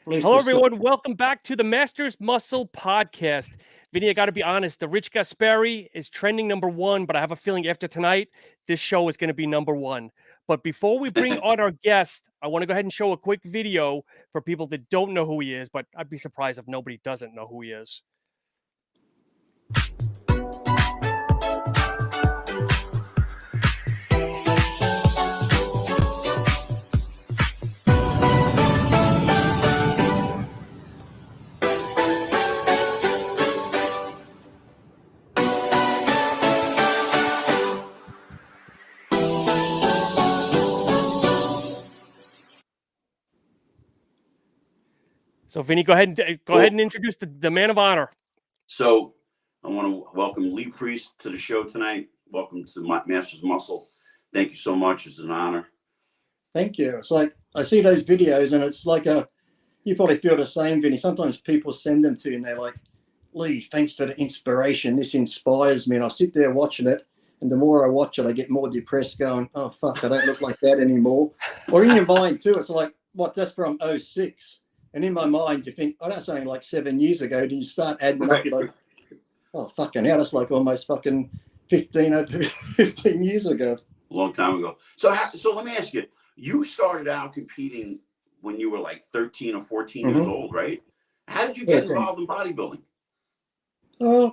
Hello, everyone. Welcome back to the Masters Muscle Podcast. Vinny, I got to be honest. The Rich Gasperi is trending #1, but I have a feeling after tonight, this show is going to be #1. But before we bring on our guest, I want to go ahead and show a quick video for people that don't know who he is, but I'd be surprised if nobody doesn't know who he is. So, Vinny, go ahead and introduce the man of honor. So, I want to welcome Lee Priest to the show tonight. Welcome to Masters Muscle. Thank you so much. It's an honor. Thank you. It's like I see those videos, and it's like you probably feel the same, Vinny. Sometimes people send them to you, and they're like, "Lee, thanks for the inspiration. This inspires me." And I sit there watching it, and the more I watch it, I get more depressed, going, "Oh fuck, I don't look like that anymore." Or in your mind too, it's like, "What? That's from 06." And in my mind, you think, oh, that's only like 7 years ago. Then you start adding up, like, oh, fucking hell, that's like almost fucking 15 years ago. A long time ago. So let me ask you, you started out competing when you were like 13 or 14 years old, right? How did you get involved in bodybuilding?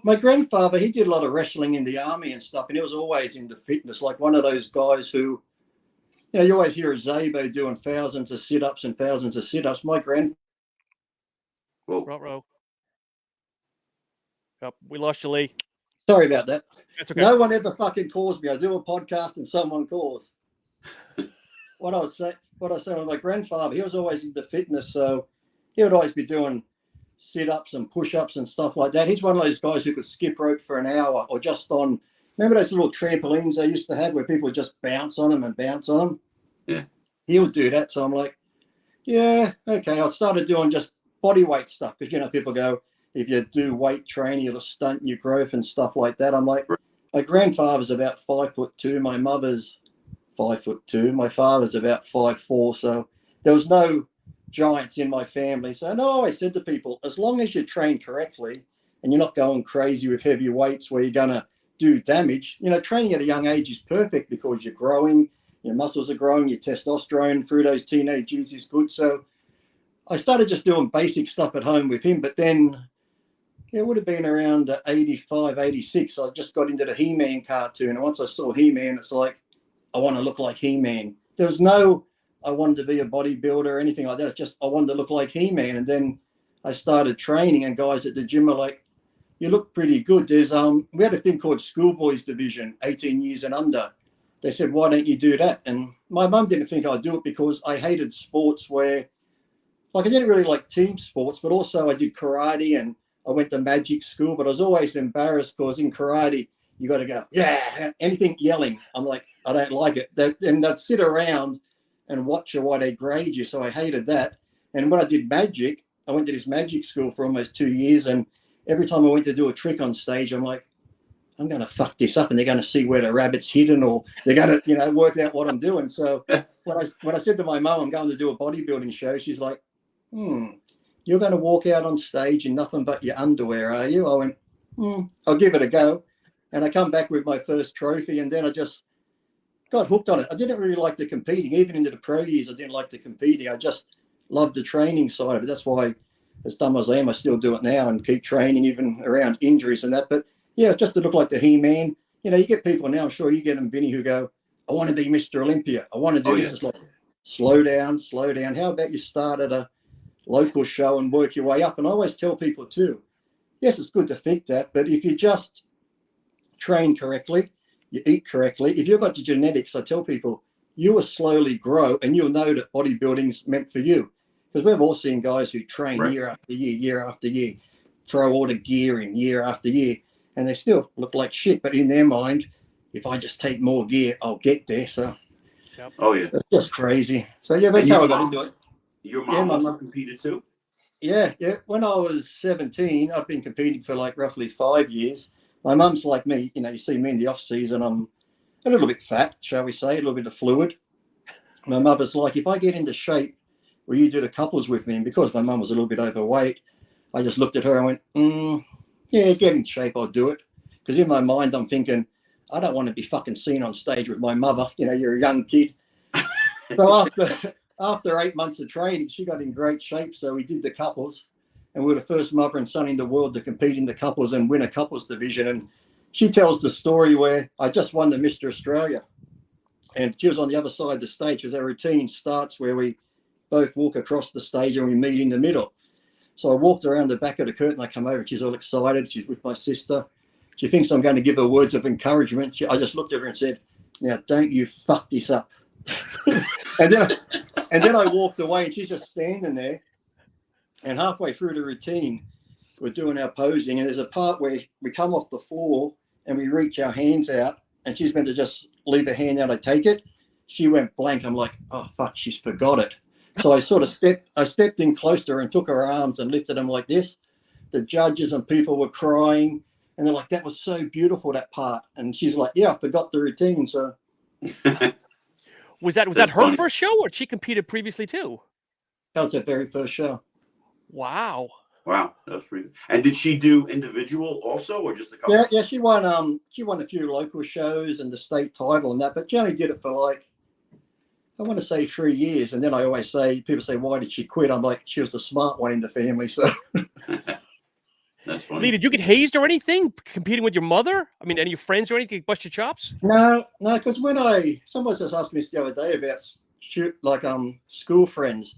My grandfather, he did a lot of wrestling in the army and stuff, and he was always into fitness, like one of those guys who, you always hear a Zabo doing thousands of sit-ups and thousands of sit-ups. My grandfather, Row. Yep, we lost you, Lee. Sorry about that. That's okay. No one ever fucking calls me. I do a podcast and someone calls. What I was saying with my grandfather, he was always into fitness, so he would always be doing sit-ups and push-ups and stuff like that. He's one of those guys who could skip rope for an hour or just on, remember those little trampolines they used to have where people would just bounce on them and bounce on them? Yeah. He would do that, so I'm like, yeah, okay. I started doing just bodyweight stuff because, people go, if you do weight training, it'll stunt your growth and stuff like that. I'm like, my grandfather's about 5'2", my mother's 5'2", my father's about 5'4", so there was no giants in my family. So I always said to people, as long as you train correctly and you're not going crazy with heavy weights where you're going to do damage, training at a young age is perfect because you're growing, your muscles are growing, your testosterone through those teenage years is good. So I started just doing basic stuff at home with him, but then it would have been around 85, 86. I just got into the He-Man cartoon. And once I saw He-Man, it's like, I want to look like He-Man. There was no, I wanted to be a bodybuilder or anything like that. It's just, I wanted to look like He-Man. And then I started training, and guys at the gym are like, you look pretty good. There's, we had a thing called schoolboys division, 18 years and under. They said, why don't you do that? And my mum didn't think I'd do it because I hated sports where, like, I didn't really like team sports, but also I did karate and I went to magic school, but I was always embarrassed because in karate, you got to go, yeah, anything yelling. I'm like, I don't like it. And they'd sit around and watch you while they grade you. So I hated that. And when I did magic, I went to this magic school for almost 2 years. And every time I went to do a trick on stage, I'm like, I'm going to fuck this up and they're going to see where the rabbit's hidden, or they're going to, work out what I'm doing. So when I said to my mum, I'm going to do a bodybuilding show, she's like, you're going to walk out on stage in nothing but your underwear, are you? I went, I'll give it a go. And I come back with my first trophy, and then I just got hooked on it. I didn't really like the competing. Even into the pro years, I didn't like the competing. I just loved the training side of it. That's why, as dumb as I am, I still do it now and keep training even around injuries and that. But yeah, just to look like the He-Man. You get people now, I'm sure you get them, Vinny, who go, I want to be Mr. Olympia. I want to do this. Yeah. It's like, slow down. How about you start at a local show and work your way up? And I always tell people too, yes, it's good to think that, but if you just train correctly, you eat correctly, if you've got the genetics, I tell people, you will slowly grow and you'll know that bodybuilding's meant for you. Because we've all seen guys who train year after year, throw all the gear in year after year, and they still look like shit. But in their mind, if I just take more gear, I'll get there. So, oh yeah, it's just crazy. So yeah, that's how I got into it. Your mom also competed too? Yeah. When I was 17, I've been competing for like roughly 5 years. My mum's like me, you see me in the off season, I'm a little bit fat, shall we say, a little bit of fluid. My mother's like, if I get into shape, will you do the couples with me? And because my mum was a little bit overweight, I just looked at her and went, yeah, get in shape, I'll do it. Because in my mind, I'm thinking, I don't want to be fucking seen on stage with my mother. You know, you're a young kid. So after 8 months of training, she got in great shape. So we did the couples, and we were the first mother and son in the world to compete in the couples and win a couples division. And she tells the story where I just won the Mr. Australia, and she was on the other side of the stage because our routine starts where we both walk across the stage and we meet in the middle. So I walked around the back of the curtain. I come over. She's all excited. She's with my sister. She thinks I'm going to give her words of encouragement. I just looked at her and said, now, don't you fuck this up. and then I walked away, and she's just standing there. And halfway through the routine, we're doing our posing. And there's a part where we come off the floor and we reach our hands out. And she's meant to just leave her hand out. I take it. She went blank. I'm like, oh, fuck, she's forgot it. So I sort of stepped in close to her and took her arms and lifted them like this. The judges and people were crying. And they're like, that was so beautiful, that part. And she's like, yeah, I forgot the routine. So was that her funny. first show, or she competed previously too? that was her very first show. Wow. Wow, that's pretty. And did she do individual also, or just a couple? Yeah, she won a few local shows and the state title and that, but she only did it for like, I want to say 3 years. And then I always say, people say, why did she quit? I'm like, she was the smart one in the family. So That's funny. Lee, did you get hazed or anything competing with your mother? I mean, any of your friends or anything bust your chops? no, because someone just asked me this the other day about school friends.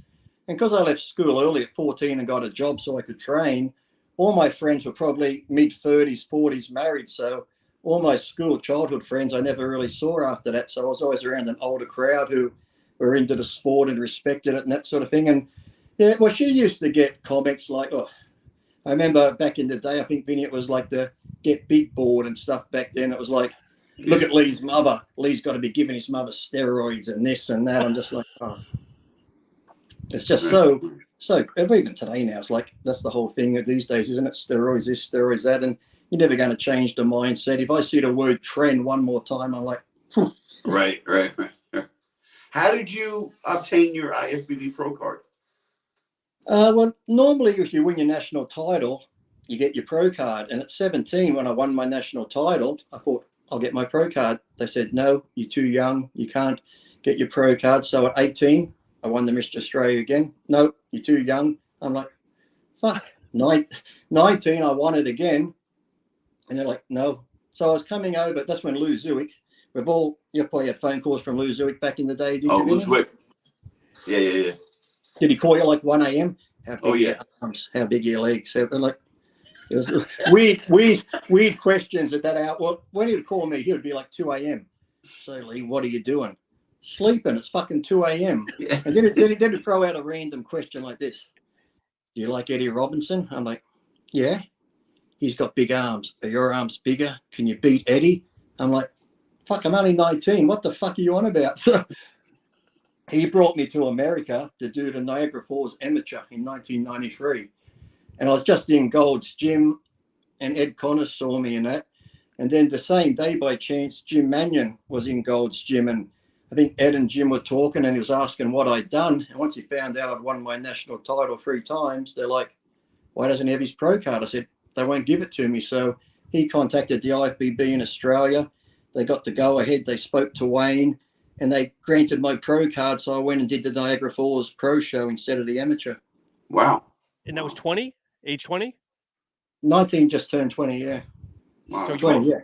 And because I left school early at 14 and got a job so I could train, all my friends were probably mid-30s, 40s, married. So all my childhood friends I never really saw after that. So I was always around an older crowd who were into the sport and respected it and that sort of thing. And yeah, well, she used to get comments like, oh, I remember back in the day, I think, Vinny, it was like the get beat board and stuff back then. It was like, look at Lee's mother. Lee's got to be giving his mother steroids and this and that. I'm just like, oh. It's just so even today now, it's like, that's the whole thing these days, isn't it? Steroids this, steroids that. And you're never going to change the mindset. If I see the word trend one more time, I'm like, Right. How did you obtain your IFBB Pro card? Well, normally if you win your national title, you get your pro card. And at 17, when I won my national title, I thought, I'll get my pro card. They said, no, you're too young. You can't get your pro card. So at 18, I won the Mr. Australia again. No, you're too young. I'm like, fuck. 19, I won it again. And they're like, no. So I was coming over. That's when Lou Zwick, you probably had phone calls from Lou Zwick back in the day. Did you, Lou Zwick. Yeah. Did he call you like 1 a.m.? How big Oh, yeah. Your arms? How big are your legs? Like, it was weird questions at that hour. Well, when he would call me, he would be like 2 a.m. So, Lee, what are you doing? Sleeping. It's fucking 2 a.m. Yeah. And then he'd throw out a random question like this. Do you like Eddie Robinson? I'm like, yeah. He's got big arms. Are your arms bigger? Can you beat Eddie? I'm like, fuck, I'm only 19. What the fuck are you on about? So he brought me to America to do the Niagara Falls Amateur in 1993. And I was just in Gold's Gym, and Ed Connors saw me in that. And then the same day, by chance, Jim Mannion was in Gold's Gym. And I think Ed and Jim were talking, and he was asking what I'd done. And once he found out I'd won my national title 3 times, they're like, why doesn't he have his pro card? I said, they won't give it to me. So he contacted the IFBB in Australia. They got the go ahead. They spoke to Wayne, and they granted my pro card. So I went and did the Niagara Falls Pro Show instead of the amateur. Wow. And that was 20? Age 20? 19, just turned 20, yeah. Wow. So 20, yeah.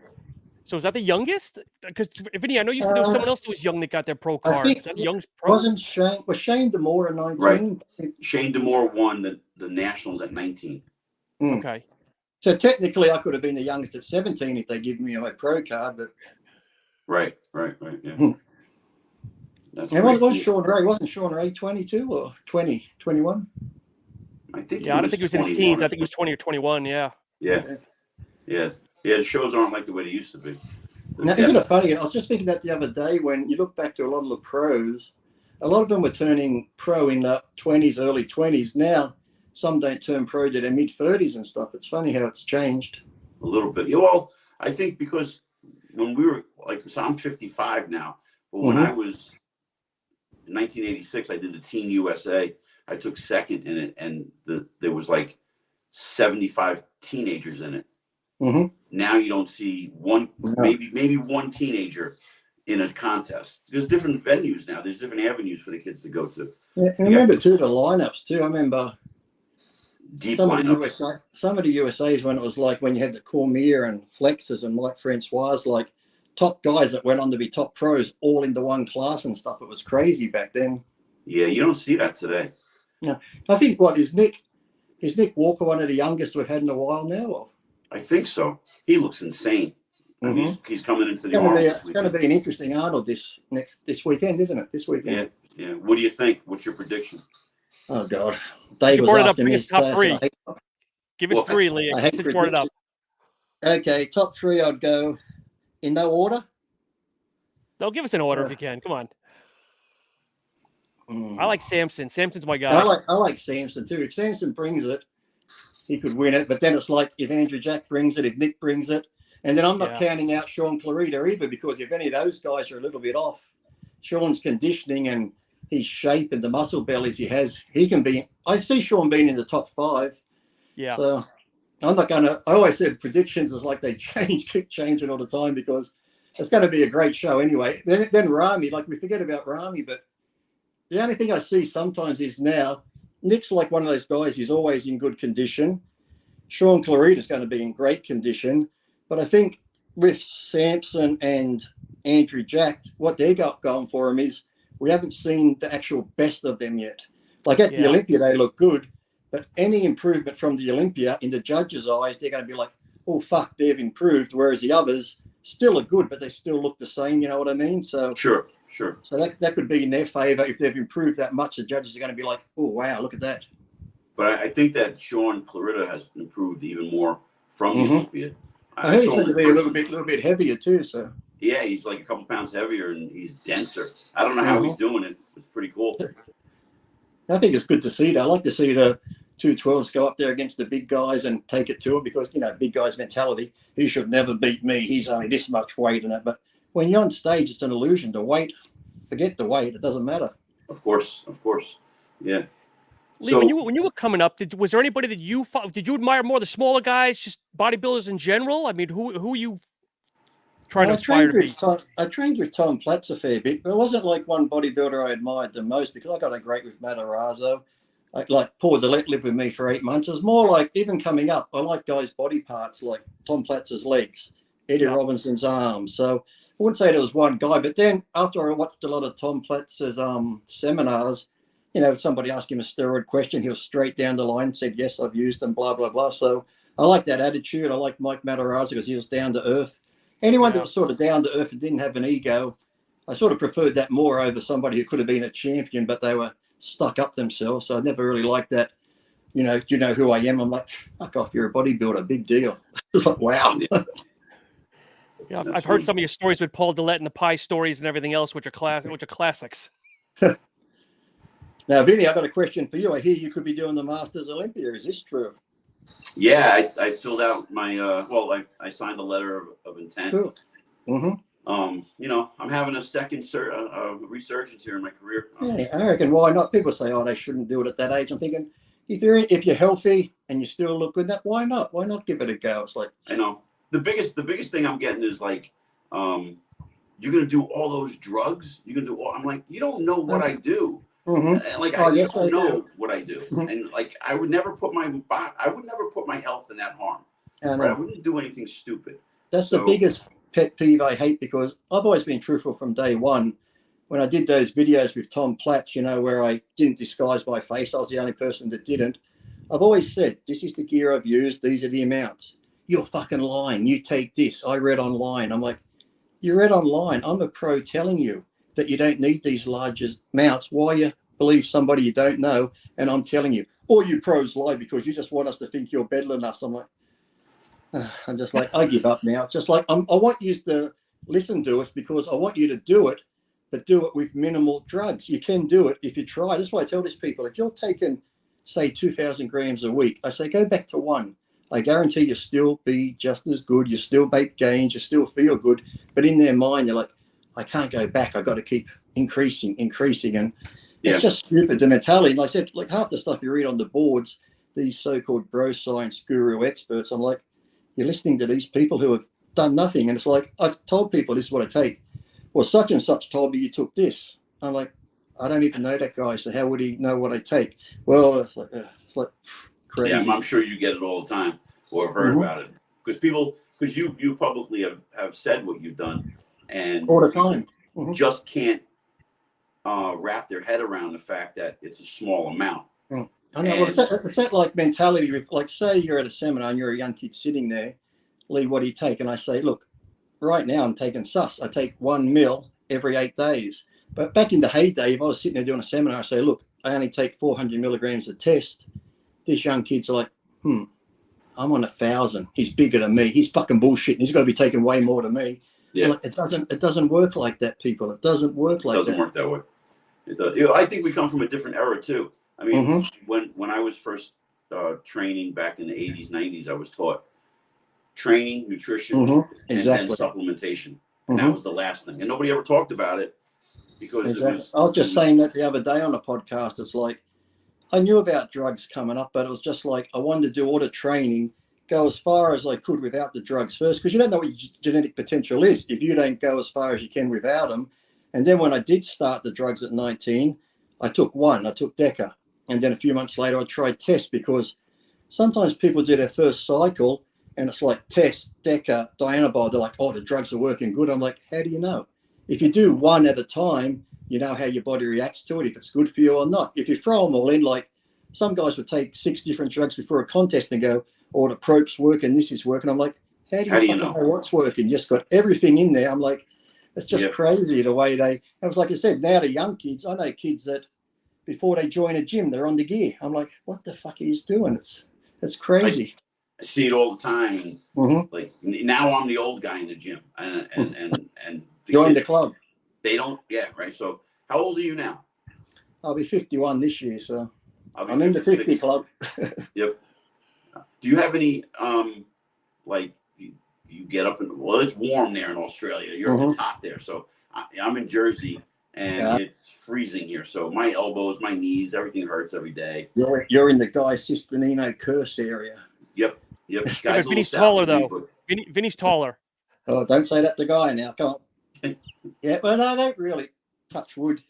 So is that the youngest? Because Vinny, I know you said there was someone else who was young that got their pro I card. think Is that the youngest pro? was Shane DeMore at 19? Right. Shane DeMore won the Nationals at 19. Okay. So technically I could have been the youngest at 17 if they give me my pro card, but Right. Yeah. That's and great. wasn't Sean Ray 22 or 20, 21? I think. Yeah, I don't think it was in his 21. teens. I think it was 20 or 21. Yeah. Yeah. The shows aren't like the way they used to be. Now, isn't it funny? I was just thinking that the other day when you look back to a lot of the pros, a lot of them were turning pro in the 20s, early 20s. Now, some don't turn pro to their mid-30s and stuff. It's funny how it's changed. A little bit. Yeah, well, I think because when we were so I'm 55 now, but when I was in 1986, I did the Team USA. I took second in it, and there was like 75 teenagers in it. Mm-hmm. Now you don't see one, maybe one teenager in a contest. There's different venues now. There's different avenues for the kids to go to. Yeah, and I remember too the lineups too. I remember some of the USA's when it was like when you had the Cormier and Flexes and Mike Francois, like top guys that went on to be top pros all into one class and stuff. It was crazy back then. Yeah, you don't see that today. Yeah, I think is Nick Walker one of the youngest we've had in a while now? Or? I think so. He looks insane. Mm-hmm. He's coming into the Arnold. It's going to be an interesting Arnold this weekend, isn't it? This weekend. Yeah. What do you think? What's your prediction? Oh God, Dave was asking me top three. Give us three, Lee. Since you brought it up. Okay, top three. I'd go in no order. No, give us an order if you can. Come on. I like Samson. Samson's my guy. I like Samson too. If Samson brings it, he could win it. But then it's like if Andrew Jack brings it, if Nick brings it, and then I'm not counting out Sean Clarita either, because if any of those guys are a little bit off, Sean's conditioning and his shape and the muscle bellies he has, he can be. I see Sean being in the top 5. Yeah. So I'm not going to. I always said predictions is like they keep changing all the time, because it's going to be a great show anyway. Then Rami, like we forget about Rami, but the only thing I see sometimes is now Nick's like one of those guys. He's always in good condition. Sean Clarita's going to be in great condition, but I think with Samson and Andrew Jack, what they got going for him is we haven't seen the actual best of them yet. Like at the Olympia, they look good, but any improvement from the Olympia in the judges' eyes, they're going to be like, oh, fuck, they've improved. Whereas the others still are good, but they still look the same. You know what I mean? So Sure. So that could be in their favor. If they've improved that much, the judges are going to be like, oh, wow, look at that. But I think that Sean Clarita has improved even more from the Olympia. I heard he's going to be a little bit heavier too. So yeah, he's like a couple pounds heavier and he's denser. I don't know how he's doing it. It's pretty cool. I think it's good to see that. I like to see the 212s go up there against the big guys and take it to him, because, you know, big guy's mentality. He should never beat me. He's only this much weight and that. But when you're on stage, it's an illusion. The weight, forget the weight. It doesn't matter. Of course. Yeah. Lee, when you were coming up, was there anybody that you did you admire more, the smaller guys, just bodybuilders in general? I mean, who are you trying to aspire to be? I trained with Tom Platz a fair bit, but it wasn't like one bodybuilder I admired the most, because I got a great with Matarazzo. Like Paul Dillette lived with me for 8 months. It was more like, even coming up, I like guys' body parts, like Tom Platz's legs, Eddie Robinson's arms. So I wouldn't say there was one guy, but then after I watched a lot of Tom Platz's seminars, you know, if somebody asked him a steroid question, he was straight down the line and said, yes, I've used them, blah, blah, blah. So I like that attitude. I like Mike Matarazzo because he was down to earth. Anyone that was sort of down to earth and didn't have an ego, I sort of preferred that more over somebody who could have been a champion, but they were stuck up themselves. So I never really liked that. You know, do you know who I am? I'm like, fuck off, you're a bodybuilder, big deal. It's like, wow. Yeah, I've heard some of your stories with Paul Dillette and the pie stories and everything else, which are classics. Now, Vinny, I've got a question for you. I hear you could be doing the Masters Olympia. Is this true? Yeah, I filled out my I signed a letter of intent. Cool. Mm-hmm. You know, I'm having a second resurgence here in my career. Yeah, I reckon, why not? People say, oh, they shouldn't do it at that age. I'm thinking, if you're healthy and you still look good, why not? Why not give it a go? It's like, I know the biggest thing I'm getting is like, you're gonna do all those drugs. You're gonna do all. I'm like, you don't know what I do. Mm-hmm. Like I don't know what I do, and like I would never put my health in that harm. I wouldn't do anything stupid. That's the biggest pet peeve I hate, because I've always been truthful from day one. When I did those videos with Tom Platz, you know, where I didn't disguise my face, I was the only person that didn't. I've always said, this is the gear I've used. These are the amounts. You're fucking lying. You take this. I read online. I'm like, you read online. I'm a pro telling you that you don't need these large amounts. Why you believe somebody you don't know? And I'm telling you, all you pros lie because you just want us to think you're better than us. I'm like, I'm just like, I give up now. It's just like, I want you to listen to us because I want you to do it, but do it with minimal drugs. You can do it if you try. That's why I tell these people, if you're taking, say, 2,000 grams a week, I say, go back to 1. I guarantee you'll still be just as good. You still make gains. You still feel good. But in their mind, they're like, I can't go back. I've got to keep increasing. And It's just stupid, the mentality. And I said, like, half the stuff you read on the boards, these so-called bro science guru experts, I'm like, you're listening to these people who have done nothing. And it's like, I've told people this is what I take. Well, such and such told me you took this. I'm like, I don't even know that guy, so how would he know what I take? Well, it's like crazy. Yeah, I'm sure you get it all the time or have heard about it. Because you publicly have said what you've done, and all the time. Just can't wrap their head around the fact that it's a small amount. I know. Well, it's that like mentality with, like, say you're at a seminar and you're a young kid sitting there, Lee, what do you take? And I say, look, right now I'm taking sus. I take 1 mil every 8 days. But back in the heyday, if I was sitting there doing a seminar, I say, look, I only take 400 milligrams a test. These young kids are like, I'm on 1,000. He's bigger than me. He's fucking bullshitting. He's got to be taking way more than me. Yeah. Like, it doesn't work like that, people. It doesn't work like that. It doesn't work that way. It does. I think we come from a different era too. I mean, when I was first training back in the 80s, 90s, I was taught training, nutrition, and supplementation. And that was the last thing. And nobody ever talked about it because I was just saying that the other day on a podcast. It's like, I knew about drugs coming up, but it was just like, I wanted to do all the training, go as far as I could without the drugs first, because you don't know what your genetic potential is if you don't go as far as you can without them. And then when I did start the drugs at 19, I took Deca. And then a few months later, I tried Test, because sometimes people do their first cycle and it's like Test, Deca, Dianabol. They're like, oh, the drugs are working good. I'm like, how do you know? If you do one at a time, you know how your body reacts to it, if it's good for you or not. If you throw them all in, like some guys would take 6 different drugs before a contest and go, oh, the prope's working, this is working. I'm like, how do you know what's working? You just got everything in there. I'm like, it's just crazy the way they, it was like I said, now the young kids, I know kids that before they join a gym, they're on the gear. I'm like, what the fuck are you doing? It's crazy. I see it all the time. And like now I'm the old guy in the gym and join the club. They don't, right. So how old are you now? I'll be 51 this year, so I'm in the 50 club. Yep. Do you have any like you get up and, well, it's warm there in Australia. It's hot there. So I'm in Jersey and it's freezing here. So my elbows, my knees, everything hurts every day. You're in the Guy Cistanino curse area. Yep. But Vinny's taller though. Vinny's taller. Oh, don't say that to Guy now. Come on. Yeah, but I don't really, touch wood.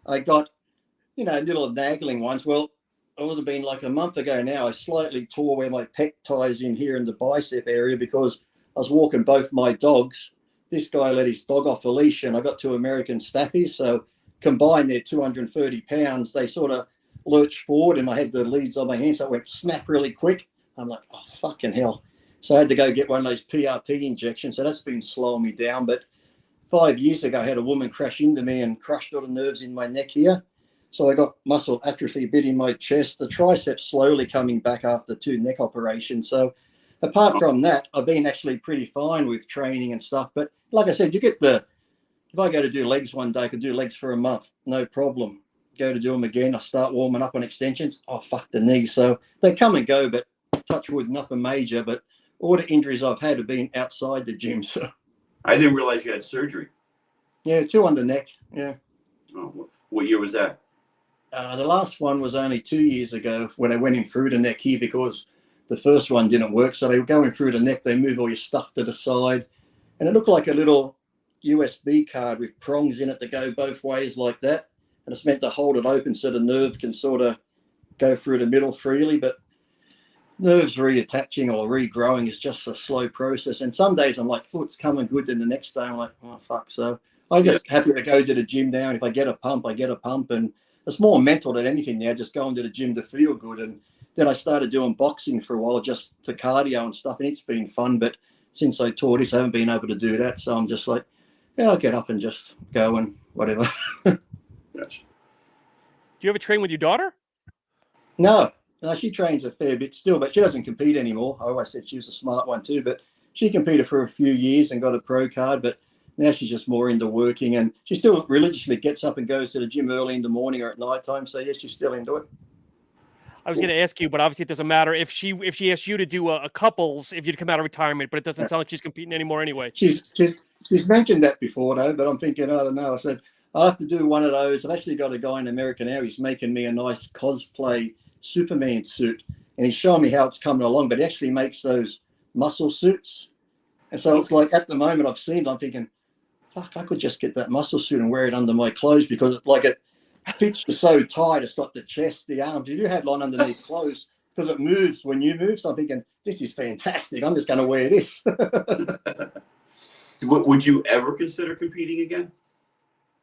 I got, little nagging ones. Well, it would have been like a month ago now. I slightly tore where my pec ties in here in the bicep area because I was walking both my dogs. This guy let his dog off a leash and I got 2 American staffies. So combined, they're 230 pounds. They sort of lurched forward and I had the leads on my hands. So I went snap really quick. I'm like, oh, fucking hell. So I had to go get one of those PRP injections. So that's been slowing me down. But 5 years ago, I had a woman crash into me and crushed all the nerves in my neck here. So I got muscle atrophy a bit in my chest, the triceps slowly coming back after 2 neck operations. So apart from that, I've been actually pretty fine with training and stuff. But like I said, you get if I go to do legs one day, I could do legs for a month, no problem. Go to do them again, I start warming up on extensions. Oh, fuck the knees. So they come and go, but touch wood, nothing major. But all the injuries I've had have been outside the gym. So I didn't realize you had surgery. Yeah, 2 on the neck. Yeah. Oh, what year was that? The last one was only 2 years ago when I went in through the neck here because the first one didn't work. So they were going through the neck. They move all your stuff to the side. And it looked like a little USB card with prongs in it that go both ways like that. And it's meant to hold it open so the nerve can sort of go through the middle freely. But nerves reattaching or regrowing is just a slow process. And some days I'm like, oh, it's coming good. Then the next day I'm like, oh, fuck. So I'm just happy to go to the gym now. And if I get a pump, I get a pump. And it's more mental than anything now, just going to the gym to feel good. And then I started doing boxing for a while, just for cardio and stuff. And it's been fun. But since I tore this, I haven't been able to do that. So I'm just like, yeah, I'll get up and just go and whatever. Gotcha. Do you ever train with your daughter? No, she trains a fair bit still, but she doesn't compete anymore. I always said she was a smart one too, but she competed for a few years and got a pro card. But now she's just more into working, and she still religiously gets up and goes to the gym early in the morning or at night time. So yes, she's still into it. I was going to ask you, but obviously it doesn't matter if she asked you to do a couples if you'd come out of retirement, but it doesn't sound like she's competing anymore anyway. She's mentioned that before though, but I'm thinking, I don't know. I said I'll have to do one of those. I've actually got a guy in America now. He's making me a nice cosplay Superman suit, and he's showing me how it's coming along. But he actually makes those muscle suits, and so it's like at the moment I've seen it, I'm thinking, fuck, I could just get that muscle suit and wear it under my clothes because it fits you so tight. It's got the chest, the arms. If you had one underneath clothes, because it moves when you move. So I'm thinking, this is fantastic. I'm just going to wear this. Would you ever consider competing again?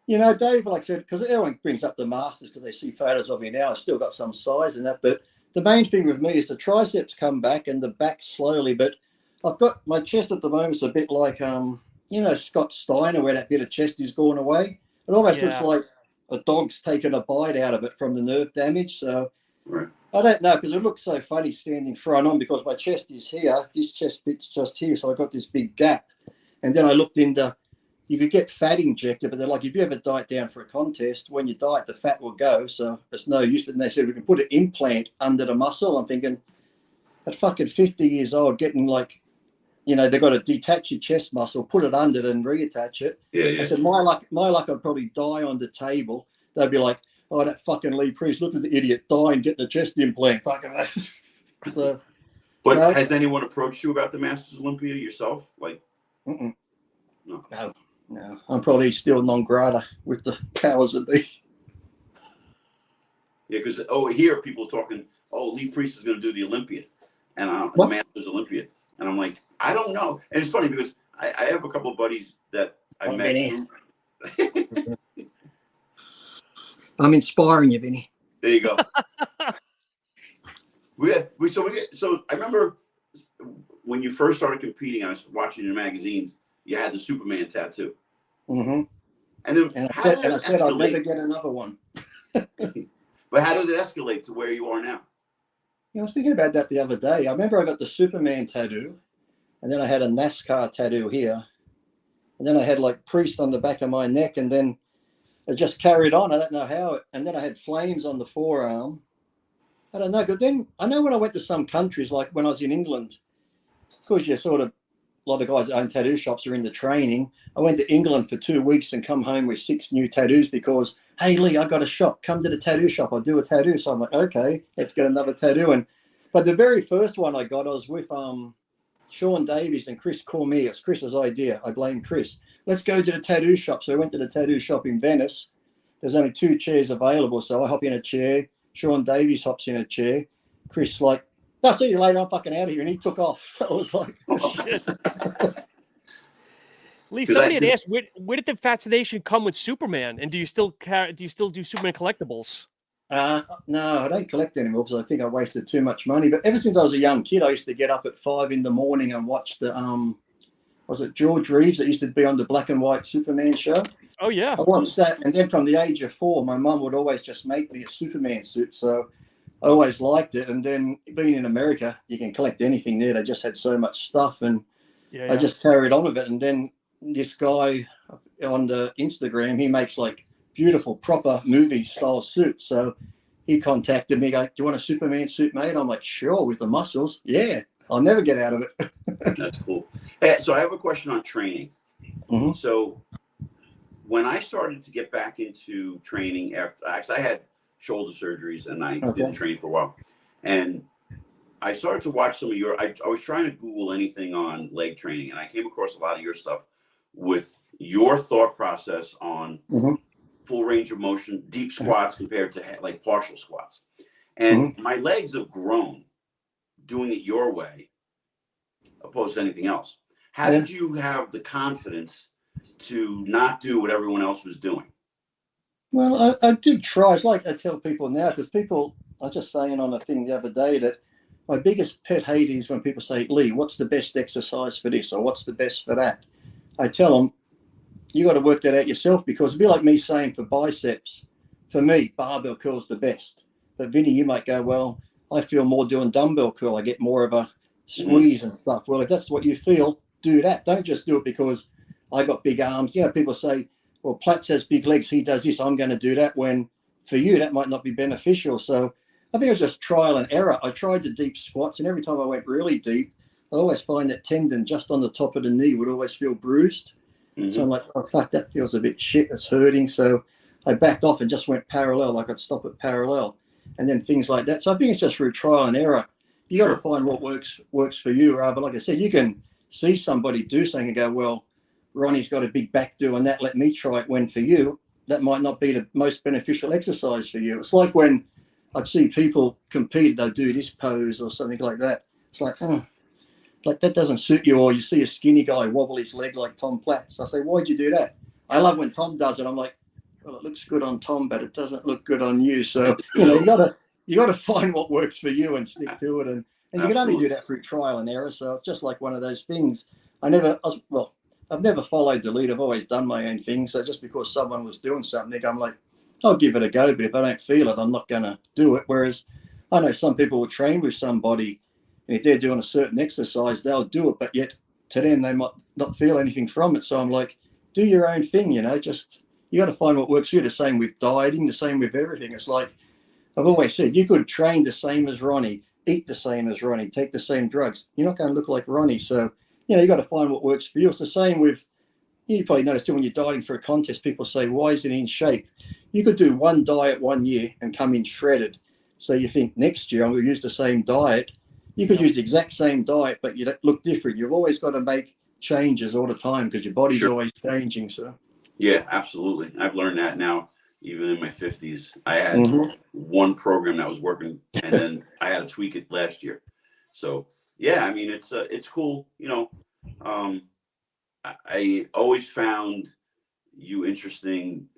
You know, Dave, like I said, because everyone brings up the masters because they see photos of me now. I've still got some size in that. But the main thing with me is the triceps come back and the back slowly. But I've got my chest at the moment is a bit like, you know, Scott Steiner, where that bit of chest is going away. It almost looks like a dog's taken a bite out of it from the nerve damage. So right. I don't know, because it looks so funny standing front on because my chest is here. This chest bit's just here. So I got this big gap. And then I looked into, you could get fat injected, but they're like, if you ever diet down for a contest, when you diet, the fat will go. So it's no use. But they said we can put an implant under the muscle. I'm thinking, at fucking 50 years old, getting like, you know, they've got to detach your chest muscle, put it under it and reattach it. Yeah. I said, my luck, I'd probably die on the table. They'd be like, oh, that fucking Lee Priest, look at the idiot, die and get the chest implant. Fucking so. But no, has anyone approached you about the Masters Olympia yourself? Like, No. I'm probably still non grata with the powers that be. Yeah, because here people are talking, Lee Priest is going to do the Olympia, and the Masters Olympia, and I'm like, I don't know. And it's funny because I have a couple of buddies that I met. I'm inspiring you, Vinny. There you go. So I remember when you first started competing, I was watching your magazines. You had the Superman tattoo. Mm-hmm. And then I said I'd never get another one. But how did it escalate to where you are now? Yeah, I was thinking about that the other day. I remember I got the Superman tattoo, and then I had a NASCAR tattoo here, and then I had like Priest on the back of my neck, and then it just carried on. I don't know how. And then I had flames on the forearm. I don't know. But then I know when I went to some countries, like when I was in England, because you're sort of, a lot of guys that own tattoo shops are in the training. I went to England for 2 weeks and come home with 6 new tattoos because, hey, Lee, I got a shop. Come to the tattoo shop. I'll do a tattoo. So I'm like, okay, let's get another tattoo. But the very first one I got, I was with Sean Davies and Chris Cormier. It's Chris's idea. I blame Chris. Let's go to the tattoo shop. So I went to the tattoo shop in Venice. There's only 2 chairs available. So I hop in a chair. Sean Davies hops in a chair. Chris like, I'll see you later. I'm fucking out of here. And he took off. So I was like, Lee, somebody had asked, where did the fascination come with Superman? And do you still do Superman collectibles? No, I don't collect anymore because I think I wasted too much money. But ever since I was a young kid, I used to get up at 5 a.m. and watch the was it George Reeves that used to be on the black and white Superman show? Oh yeah, I watched that, and then from the age of 4, my mum would always just make me a Superman suit. So I always liked it. And then being in America, you can collect anything there. They just had so much stuff, and I just carried on with it. And then this guy on the Instagram, he makes like beautiful, proper movie style suits. So he contacted me, go, do you want a Superman suit, mate? I'm like, sure, with the muscles. Yeah, I'll never get out of it. That's cool. Hey, so I have a question on training. Mm-hmm. So when I started to get back into training after I had shoulder surgeries and I didn't train for a while, and I started to watch some of your, I was trying to Google anything on leg training, and I came across a lot of your stuff with your thought process on full range of motion, deep squats compared to like partial squats. And my legs have grown doing it your way opposed to anything else. How did you have the confidence to not do what everyone else was doing? Well, I did try. It's like I tell people now, because people, I was just saying on a thing the other day that my biggest pet hate is when people say, Lee, what's the best exercise for this or what's the best for that? I tell them, you got to work that out yourself, because it'd be like me saying for biceps, for me, barbell curl's the best. But Vinny, you might go, well, I feel more doing dumbbell curl. I get more of a squeeze and stuff. Well, if that's what you feel, do that. Don't just do it because I got big arms. You know, people say, well, Platts has big legs, he does this, I'm going to do that, when for you that might not be beneficial. So I think it was just trial and error. I tried the deep squats, and every time I went really deep, I always find that tendon just on the top of the knee would always feel bruised. So I'm like, oh, fuck, that feels a bit shit. It's hurting. So I backed off and just went parallel. Like I'd stop at parallel and then things like that. So I think it's just through trial and error. You got to find what works for you. But like I said, you can see somebody do something and go, well, Ronnie's got a big back doing that. Let me try it. When for you, that might not be the most beneficial exercise for you. It's like when I'd see people compete, they'll do this pose or something like that. It's like, oh, like that doesn't suit you. Or you see a skinny guy wobble his leg like Tom Platz. I say, why'd you do that? I love when Tom does it. I'm like, well, it looks good on Tom, but it doesn't look good on you. So, you know, you gotta find what works for you and stick to it. And you can only do that through trial and error. So it's just like one of those things. I've never followed the lead. I've always done my own thing. So just because someone was doing something, I'm like, I'll give it a go. But if I don't feel it, I'm not going to do it. Whereas I know some people will train with somebody, and if they're doing a certain exercise, they'll do it. But yet to them, they might not feel anything from it. So I'm like, do your own thing, you know, just you got to find what works for you. The same with dieting, the same with everything. It's like I've always said, you could train the same as Ronnie, eat the same as Ronnie, take the same drugs. You're not going to look like Ronnie. So, you know, you got to find what works for you. It's the same with, you probably noticed too, when you're dieting for a contest, people say, why isn't he in shape? You could do one diet 1 year and come in shredded. So you think next year I'm going to use the same diet. You could use the exact same diet, but you look different. You've always got to make changes all the time because your body's always changing. So yeah, absolutely. I've learned that now, even in my 50s. I had one program that was working, and then I had to tweak it last year. So yeah, I mean, it's cool. You know, I always found you interesting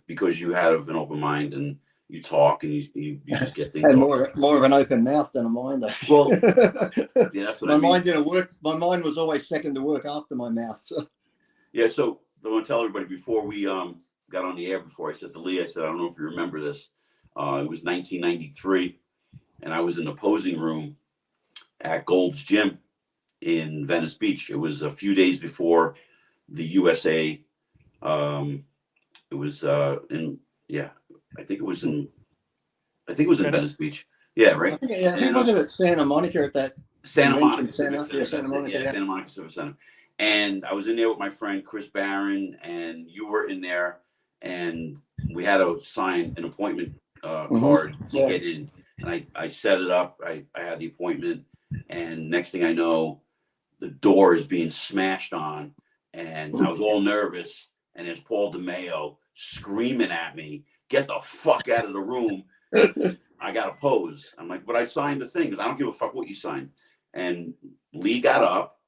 because you have an open mind and you talk and you just get things. And more of an open mouth than a mind. Well, yeah, that's what my mind didn't work. My mind was always second to work after my mouth. Yeah, so I want to tell everybody before we got on the air, before I said to Lee, I said, I don't know if you remember this. It was 1993, and I was in the posing room at Gold's Gym in Venice Beach. It was a few days before the USA. It was I think it was in Venice Beach. Yeah, right. I think wasn't it Santa Monica at that Santa Monica Center? Yeah, Santa Monica Civic Center. And I was in there with my friend Chris Barron, and you were in there, and we had to sign an appointment card to get in. And I set it up. I had the appointment, and next thing I know, the door is being smashed on, and I was all nervous. And there's Paul DeMeo screaming at me, "Get the fuck out of the room! I got to pose." I'm like, "But I signed the thing because I don't give a fuck what you signed." And Lee got up,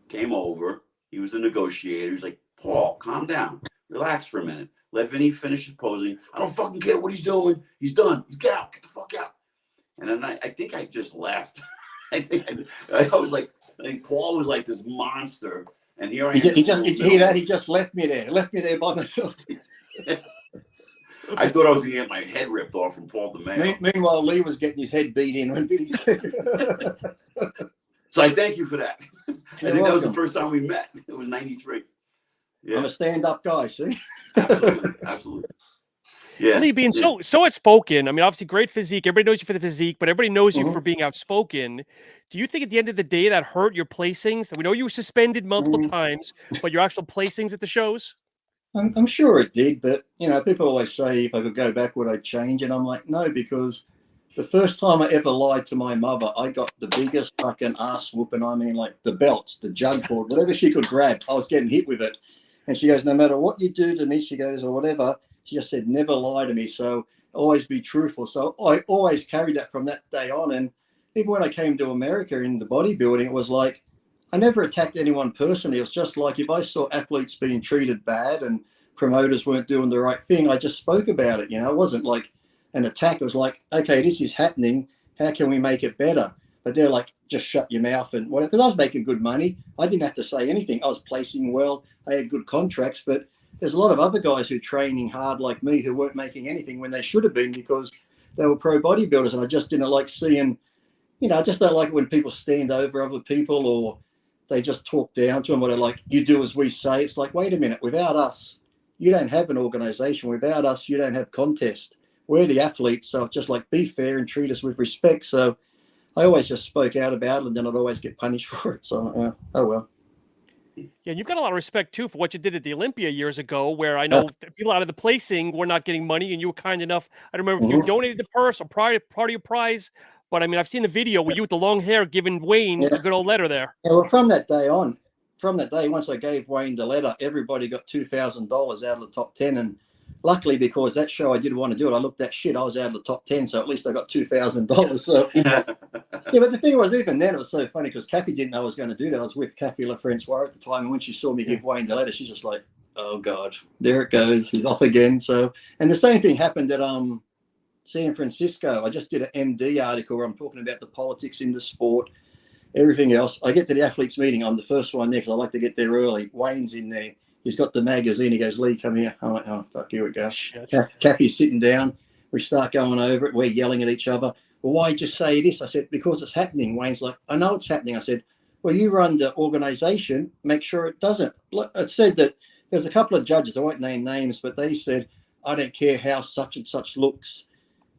came over. He was the negotiator. He's like, "Paul, calm down, relax for a minute. Let Vinny finish his posing. I don't fucking care what he's doing. He's done. He's get out. Get the fuck out." And then I think I just left. I was like, Paul was like this monster. And here I am. He just left me there by myself. I thought I was going to get my head ripped off from Paul DeMeo. Meanwhile, Lee was getting his head beat in. So I thank you for that. I think that was the first time we met. It was 93. Yeah. I'm a stand-up guy, see? Absolutely. Yeah. Lee, being so outspoken, I mean, obviously great physique. Everybody knows you for the physique, but everybody knows you for being outspoken. Do you think at the end of the day that hurt your placings? We know you were suspended multiple times, but your actual placings at the shows? I'm sure it did, but, you know, people always say if I could go back, would I change? And I'm like, no, because the first time I ever lied to my mother, I got the biggest fucking ass whooping. I mean, like the belts, the jug board, whatever she could grab, I was getting hit with it. And she goes, no matter what you do to me, she goes, or whatever, she just said, never lie to me. So always be truthful. So I always carried that from that day on. And even when I came to America in the bodybuilding, it was like, I never attacked anyone personally. It was just like if I saw athletes being treated bad and promoters weren't doing the right thing, I just spoke about it. You know, it wasn't like an attack. It was like, okay, this is happening. How can we make it better? But they're like, just shut your mouth and whatever. Because I was making good money. I didn't have to say anything. I was placing well. I had good contracts. But there's a lot of other guys who are training hard like me who weren't making anything when they should have been because they were pro bodybuilders. And I just didn't like seeing, you know, I just don't like it when people stand over other people or they just talk down to them or they're like, you do as we say. It's like, wait a minute, without us, you don't have an organization. Without us, you don't have contest. We're the athletes. So just like be fair and treat us with respect. So I always just spoke out about it and then I'd always get punished for it. So, oh well. Yeah, you've got a lot of respect too for what you did at the Olympia years ago, where I know people out of the placing were not getting money, and you were kind enough. I don't remember if you donated the purse or part of your prize, but I mean, I've seen the video with you with the long hair giving Wayne a good old letter there. Yeah, well, from that day on, once I gave Wayne the letter, everybody got $2,000 out of the top 10, and luckily, because that show I didn't want to do it, I looked that shit. I was out of the top 10, so at least I got $2,000. So yeah, but the thing was, even then, it was so funny because Kathy didn't know I was going to do that. I was with Kathy LaFrancois at the time, and when she saw me give Wayne the letter, she's just like, "Oh God, there it goes. He's off again." So, and the same thing happened at San Francisco. I just did an MD article where I'm talking about the politics in the sport, everything else. I get to the athletes meeting. I'm the first one there because I like to get there early. Wayne's in there. He's got the magazine. He goes, "Lee, come here." I'm like, "Oh, fuck, here we go." Cappy's sitting down. We start going over it. We're yelling at each other. "Well, why did you say this?" I said, "Because it's happening." Wayne's like, "I know it's happening." I said, "Well, you run the organization. Make sure it doesn't." It said that there's a couple of judges, I won't name names, but they said, "I don't care how such and such looks.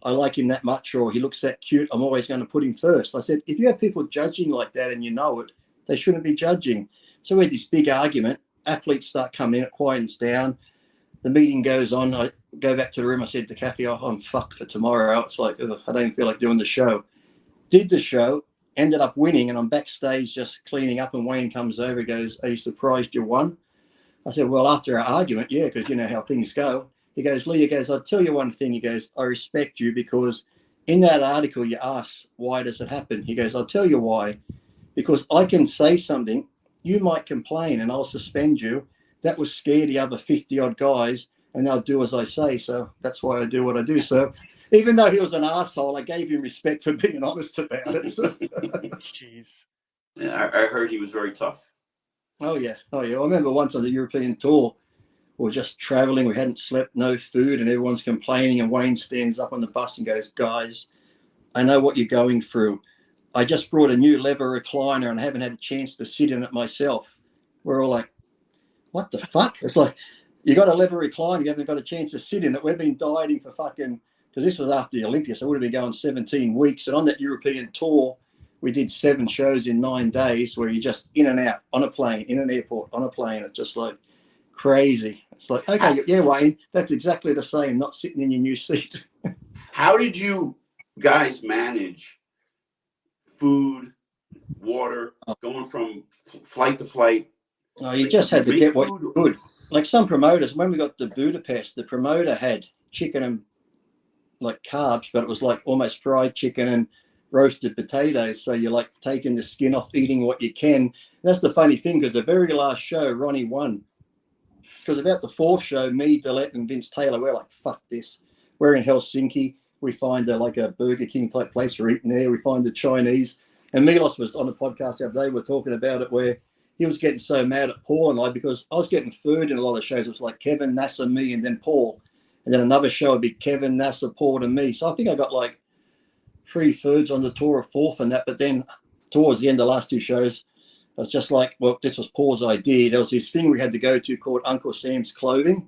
I like him that much, or he looks that cute. I'm always going to put him first." I said, if you have people judging like that and you know it, they shouldn't be judging. So we had this big argument. Athletes start coming in, it quiets down. The meeting goes on. I go back to the room. I said to Kathy, "Oh, I'm fucked for tomorrow." It's like, I don't feel like doing the show. Did the show, ended up winning, and I'm backstage just cleaning up, and Wayne comes over, goes, "Are you surprised you won?" I said, "Well, after our argument, yeah, because you know how things go." He goes, "Lee," he goes, "I'll tell you one thing." He goes, "I respect you because in that article you asked, why does it happen?" He goes, "I'll tell you why. Because I can say something, you might complain, and I'll suspend you. That will scare the other 50-odd guys, and they'll do as I say. So that's why I do what I do." So even though he was an asshole, I gave him respect for being honest about it. So. Jeez. Yeah, I heard he was very tough. Oh, yeah. I remember once on the European tour, we were just traveling. We hadn't slept, no food, and everyone's complaining. And Wayne stands up on the bus and goes, "Guys, I know what you're going through. I just brought a new leather recliner and I haven't had a chance to sit in it myself." We're all like, "What the fuck?" It's like, you got a leather recliner, you haven't got a chance to sit in it. We've been dieting for fucking, because this was after the Olympia, so we'd have been going 17 weeks. And on that European tour, we did 7 shows in 9 days where you just in and out on a plane, in an airport, on a plane. It's just like crazy. It's like, okay, yeah, Wayne, that's exactly the same, not sitting in your new seat. How did you guys manage food, water, going from flight to flight? Oh, you just had to get what you could. Like some promoters, when we got to Budapest, the promoter had chicken and like carbs, but it was like almost fried chicken and roasted potatoes. So you're like taking the skin off, eating what you can. And that's the funny thing, because the very last show, Ronnie won. Because about the 4th show, me, Dillette, and Vince Taylor, we're like, fuck this. We're in Helsinki. We find like a Burger King type place. We're eating there. We find the Chinese. And Milos was on the podcast the other day. We're talking about it where he was getting so mad at Paul and I, because I was getting third in a lot of shows. It was like Kevin, Nasser, me, and then Paul. And then another show would be Kevin, Nasser, Paul, and me. So I think I got like 3 thirds on the tour, of 4th and that. But then towards the end, the last 2 shows, I was just like, well, this was Paul's idea. There was this thing we had to go to called Uncle Sam's Clothing.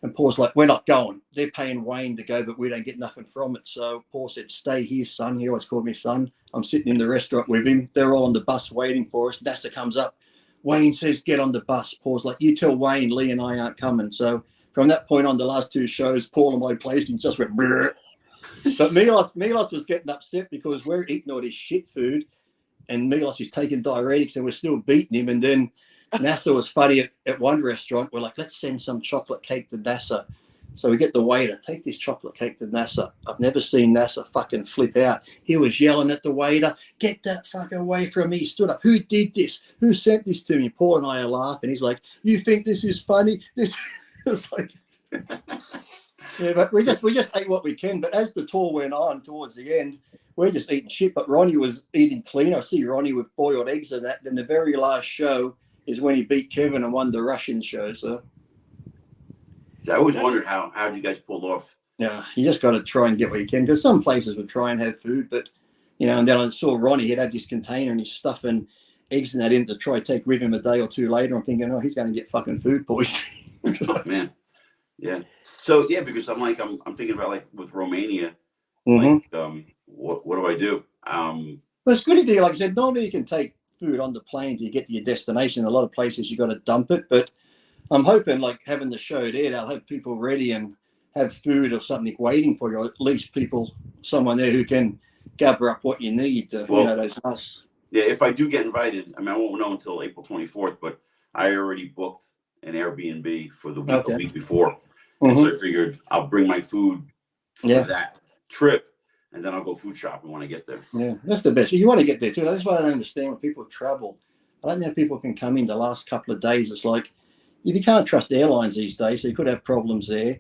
And Paul's like, "We're not going. They're paying Wayne to go, but we don't get nothing from it." So Paul said, "Stay here, son." He always called me son. I'm sitting in the restaurant with him. They're all on the bus waiting for us. Nasser comes up. Wayne says, "Get on the bus." Paul's like, "You tell Wayne, Lee and I aren't coming." So from that point on, the last 2 shows, Paul and my placing just went brrr. But Milos was getting upset because we're eating all this shit food and Milos is taking diuretics and we're still beating him. And then Nasser was funny at one restaurant. We're like, "Let's send some chocolate cake to Nasser." So we get the waiter, "Take this chocolate cake to Nasser." I've never seen Nasser fucking flip out. He was yelling at the waiter, "Get that fucker away from me." He stood up. "Who did this? Who sent this to me?" Paul and I are laughing. He's like, "You think this is funny?" This it's like, yeah, but we just ate what we can. But as the tour went on towards the end, we're just eating shit. But Ronnie was eating clean. I see Ronnie with boiled eggs and that. Then the very last show is when he beat Kevin and won the Russian show. So I always wondered how you guys pulled off. Yeah, you just got to try and get what you can, because some places would try and have food, but and then I saw Ronnie, he'd have this container and he's stuffing eggs in that in to try to take with him a day or 2 later. I'm thinking, oh, he's going to get fucking food poisoning. Oh, man. Yeah. So yeah, because I'm thinking about like with Romania, what do I do? Well, it's good idea. Like I said, normally you can take food on the plane till you get to your destination. A lot of places you got to dump it, but I'm hoping, like, having the show there, they'll have people ready and have food or something waiting for you, or at least someone there who can gather up what you need to, those us. Yeah, if I do get invited, I mean, I won't know until April 24th, but I already booked an Airbnb for the week, a week before. And so I figured I'll bring my food for that trip, and then I'll go food shopping when I get there. Yeah, that's the best. You want to get there too. That's why I don't understand when people travel. I don't know how people can come in the last couple of days. It's like, if you can't trust airlines these days, so you could have problems there,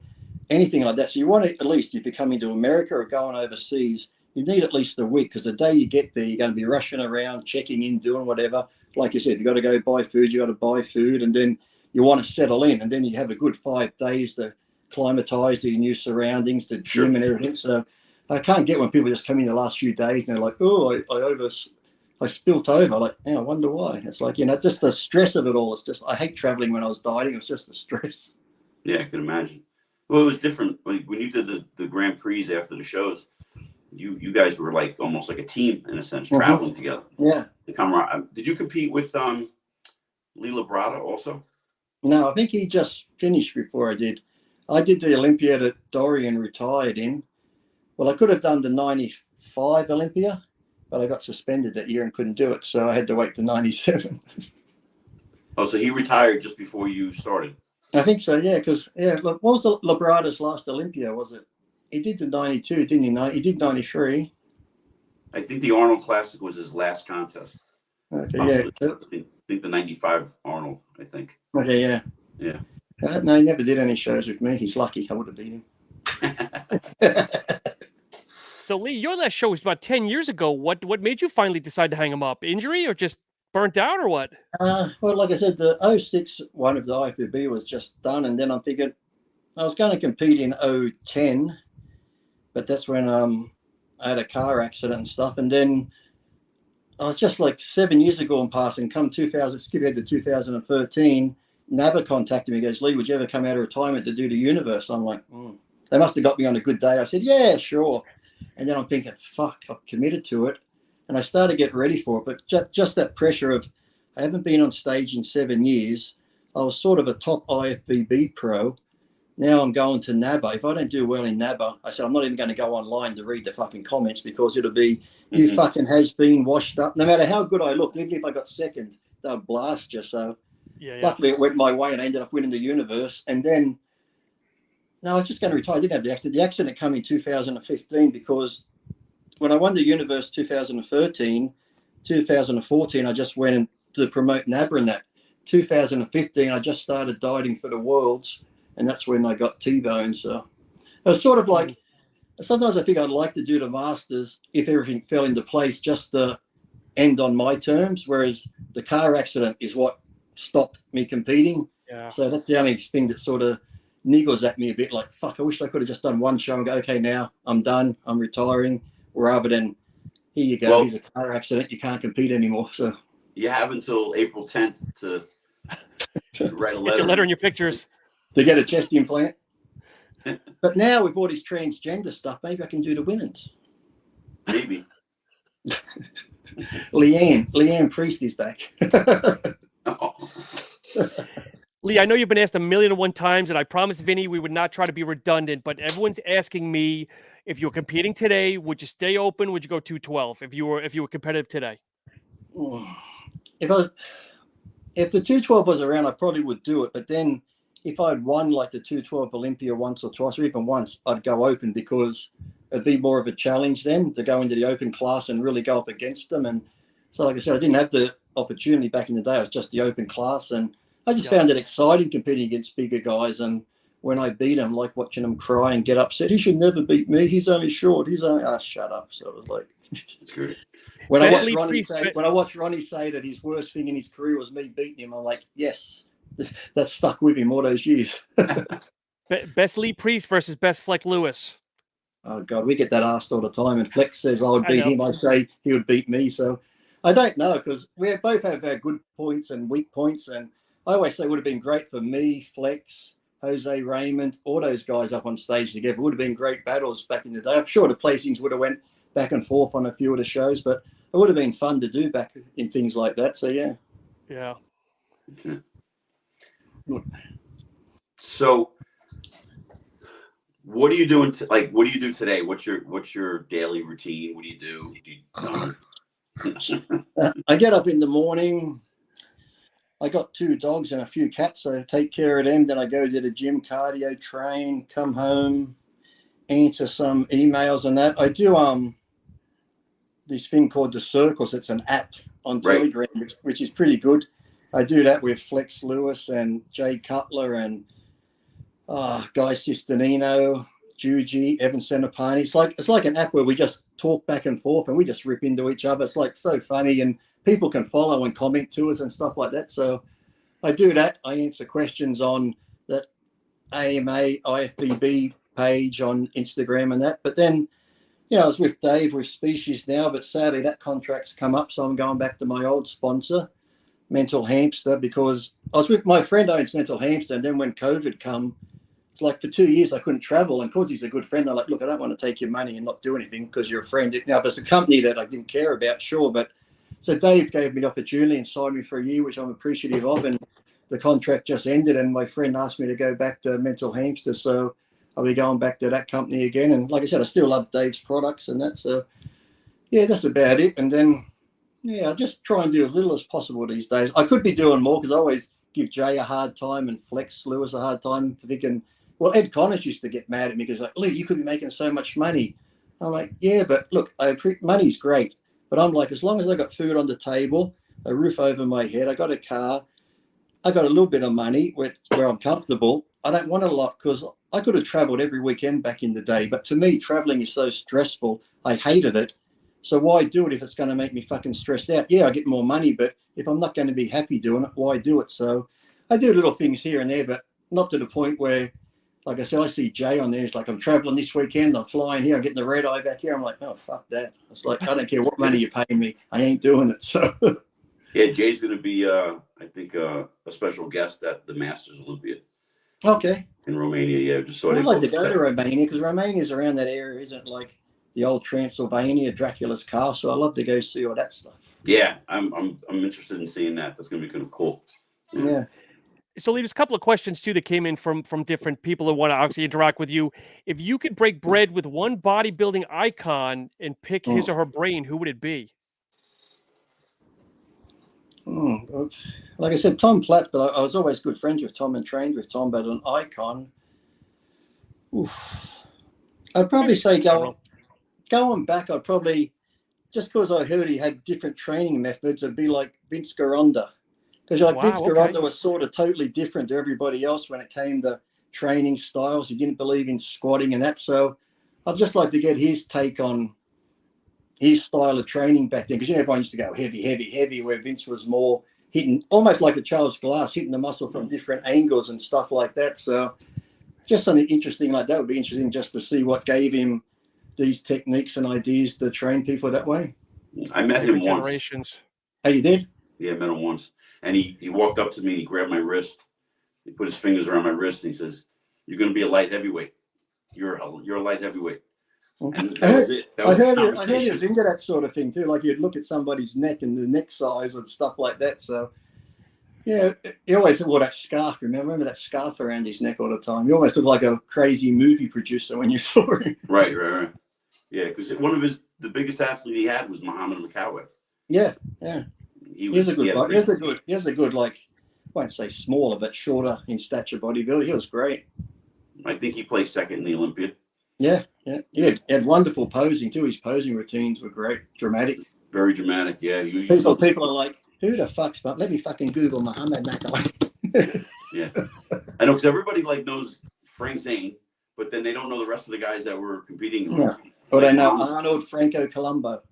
anything like that. So you want to, at least if you're coming to America or going overseas, you need at least a week, because the day you get there, you're going to be rushing around, checking in, doing whatever. Like you said, you got to go buy food, you got to buy food, and then you want to settle in, and then you have a good 5 days to climatize to your new surroundings, the gym and everything. So I can't get when people just come in the last few days and they're like, oh, I spilt over. Like, I wonder why. It's like, just the stress of it all. It's just, I hate traveling when I was dieting. It was just the stress. Yeah, I can imagine. Well, it was different. Like when you did the Grand Prix after the shows, you guys were like almost like a team in a sense, traveling together. Yeah. Did you compete with Lee Labrada also? No, I think he just finished before I did. I did the Olympia that Dorian retired in. Well, I could have done the 95 Olympia, but I got suspended that year and couldn't do it. So I had to wait to 97. Oh, so he retired just before you started? I think so, yeah. Because, what was the Labrada's last Olympia, was it? He did the 92, didn't he? He did 93. I think the Arnold Classic was his last contest. Okay, I think the 95 Arnold, I think. Okay, yeah. Yeah. No, he never did any shows with me. He's lucky. I would have beat him. So, Lee, your last show was about 10 years ago. What made you finally decide to hang him up? Injury or just burnt out or what? Well, like I said, the 06 one of the IFBB was just done. And then I'm thinking I was going to compete in 010, but that's when I had a car accident and stuff. And then I was just like 7 years ago in passing, skip ahead to 2013, NABA contacted me, goes, Lee, would you ever come out of retirement to do the universe? I'm like, They must have got me on a good day. I said, yeah, sure. And then I'm thinking, fuck, I've committed to it. And I started to get ready for it. But just that pressure of, I haven't been on stage in 7 years. I was sort of a top IFBB pro. Now I'm going to NABA. If I don't do well in NABA, I said, I'm not even going to go online to read the fucking comments, because it'll be, you fucking has been washed up. No matter how good I look, even if I got second, they'll blast you. So luckily it went my way and I ended up winning the universe. And then, no, I was just going to retire. I didn't have the accident. The accident came in 2015, because when I won the universe 2013, 2014, I just went in to promote NABA in that. 2015, I just started dieting for the Worlds, and that's when I got T-bone. So it was sort of like, sometimes I think I'd like to do the Masters if everything fell into place, just to end on my terms, whereas the car accident is what stopped me competing. Yeah. So that's the only thing that sort of niggles at me a bit, like, fuck, I wish I could have just done one show and go, okay, now I'm done, I'm retiring, rather than, here you go, here's a car accident, you can't compete anymore. So you have until April 10th to write a letter. Get your letter in your pictures. To get a chest implant. But now with all this transgender stuff, maybe I can do the women's. Maybe. Leanne Priest is back. Lee, I know you've been asked 1,000,001 times, and I promised Vinny we would not try to be redundant, but everyone's asking me, if you were competing today, would you stay open? Would you go 212 if you were competitive today? If the 212 was around, I probably would do it. But then if I'd won like the 212 Olympia once or twice, or even once, I'd go open, because it'd be more of a challenge then to go into the open class and really go up against them. And so, like I said, I didn't have the opportunity back in the day. It was just the open class. And I just found it exciting competing against bigger guys. And when I beat him, like watching him cry and get upset, he should never beat me. He's only short. Shut up. So it was like, it's good. When I watched Ronnie say that his worst thing in his career was me beating him, I'm like, yes, that stuck with him all those years. Best Lee Priest versus best Fleck Lewis. Oh God, we get that asked all the time. And Flex says I would beat him. I say he would beat me. So I don't know, because we both have our good points and weak points. And I always say it would have been great for me, Flex, Jose Raymond, all those guys up on stage together. It would have been great battles back in the day. I'm sure the placings would have went back and forth on a few of the shows, but would have been fun to do back in things like that. So yeah. Yeah. Okay. So what are you doing? What do you do today? What's your daily routine? What do you do? I get up in the morning. I got 2 dogs and a few cats, so I take care of them. Then I go to the gym, cardio, train, come home, answer some emails and that. I do this thing called The Circles. It's an app on Telegram, which is pretty good. I do that with Flex Lewis and Jay Cutler and Guy Sistanino, Juji, Evan Centopani. It's like an app where we just talk back and forth and we just rip into each other. It's like so funny, and people can follow and comment to us and stuff like that. So I do that. I answer questions on that AMA IFBB page on Instagram and that. But then, I was with Dave with Species now, but sadly that contract's come up, so I'm going back to my old sponsor, Mental Hamster, because I was with my friend owns Mental Hamster, and then when COVID come, it's like for 2 years I couldn't travel, and because he's a good friend, I'm like, look, I don't want to take your money and not do anything because you're a friend. Now, if it's a company that I didn't care about, sure, but so Dave gave me the opportunity and signed me for a year, which I'm appreciative of, and the contract just ended, and my friend asked me to go back to Mental Hamster, so I'll be going back to that company again. And like I said, I still love Dave's products and that, so yeah, that's about it. And then I just try and do as little as possible these days. I could be doing more because I always give Jay a hard time and Flex Lewis a hard time for thinking, well, Ed Connors used to get mad at me because like, Lee, you could be making so much money. I'm like, yeah, but look, money's great. But I'm like, as long as I got food on the table, a roof over my head, I got a car, I got a little bit of money where I'm comfortable. I don't want a lot because I could have traveled every weekend back in the day. But to me, traveling is so stressful. I hated it. So why do it if it's going to make me fucking stressed out? Yeah, I get more money, but if I'm not going to be happy doing it, why do it? So I do little things here and there, but not to the point where, like I said, I see Jay on there. It's like, I'm traveling this weekend. I'm flying here. I'm getting the red eye back here. I'm like, oh, fuck that. It's like, I don't care what money you're paying me. I ain't doing it. So yeah, Jay's going to be, I think, a special guest at the Masters Olympia. Okay. In Romania, yeah. Just so I'd like to go to Romania because Romania's around that area, isn't it? Like the old Transylvania, Dracula's castle. I'd love to go see all that stuff. Yeah, I'm interested in seeing that. That's going to be kind of cool. Yeah. So, Lee, there's a couple of questions too that came in from different people who want to actually interact with you. If you could break bread with one bodybuilding icon and pick his or her brain, who would it be? Like I said, Tom Platt, but I was always good friends with Tom and trained with Tom, but an icon. I'd probably say going back, I'd probably, just because I heard he had different training methods, it'd be like Vince Gironda. Because Vince Gironda was sort of totally different to everybody else when it came to training styles. He didn't believe in squatting and that. So I'd just like to get his take on his style of training back then. Because everyone used to go heavy, heavy, heavy, where Vince was more hitting, almost like a Charles Glass, hitting the muscle from different angles and stuff like that. So just something interesting like that would be interesting just to see what gave him these techniques and ideas to train people that way. I met him once. Oh, you did? Yeah, I met him once. And he walked up to me and he grabbed my wrist. He put his fingers around my wrist and he says, "You're going to be a light heavyweight. You're a light heavyweight." And that was it. I heard he was into that sort of thing too. Like you'd look at somebody's neck and the neck size and stuff like that. So yeah, he always wore that scarf. Remember that scarf around his neck all the time. He almost looked like a crazy movie producer when you saw him. Right. Yeah, because one of the biggest athlete he had was Muhammad Makawe. Yeah. He's a good, like, I won't say smaller, but shorter in stature bodybuilder. He was great. I think he placed second in the Olympia. Yeah. He had wonderful posing too. His posing routines were great, dramatic. Very dramatic, yeah. People are like, who the fuck's, but let me fucking Google Muhammad Makawe. Yeah. I know, because everybody knows Frank Zane, but then they don't know the rest of the guys that were competing. Yeah. Or they know Arnold, Franco Colombo.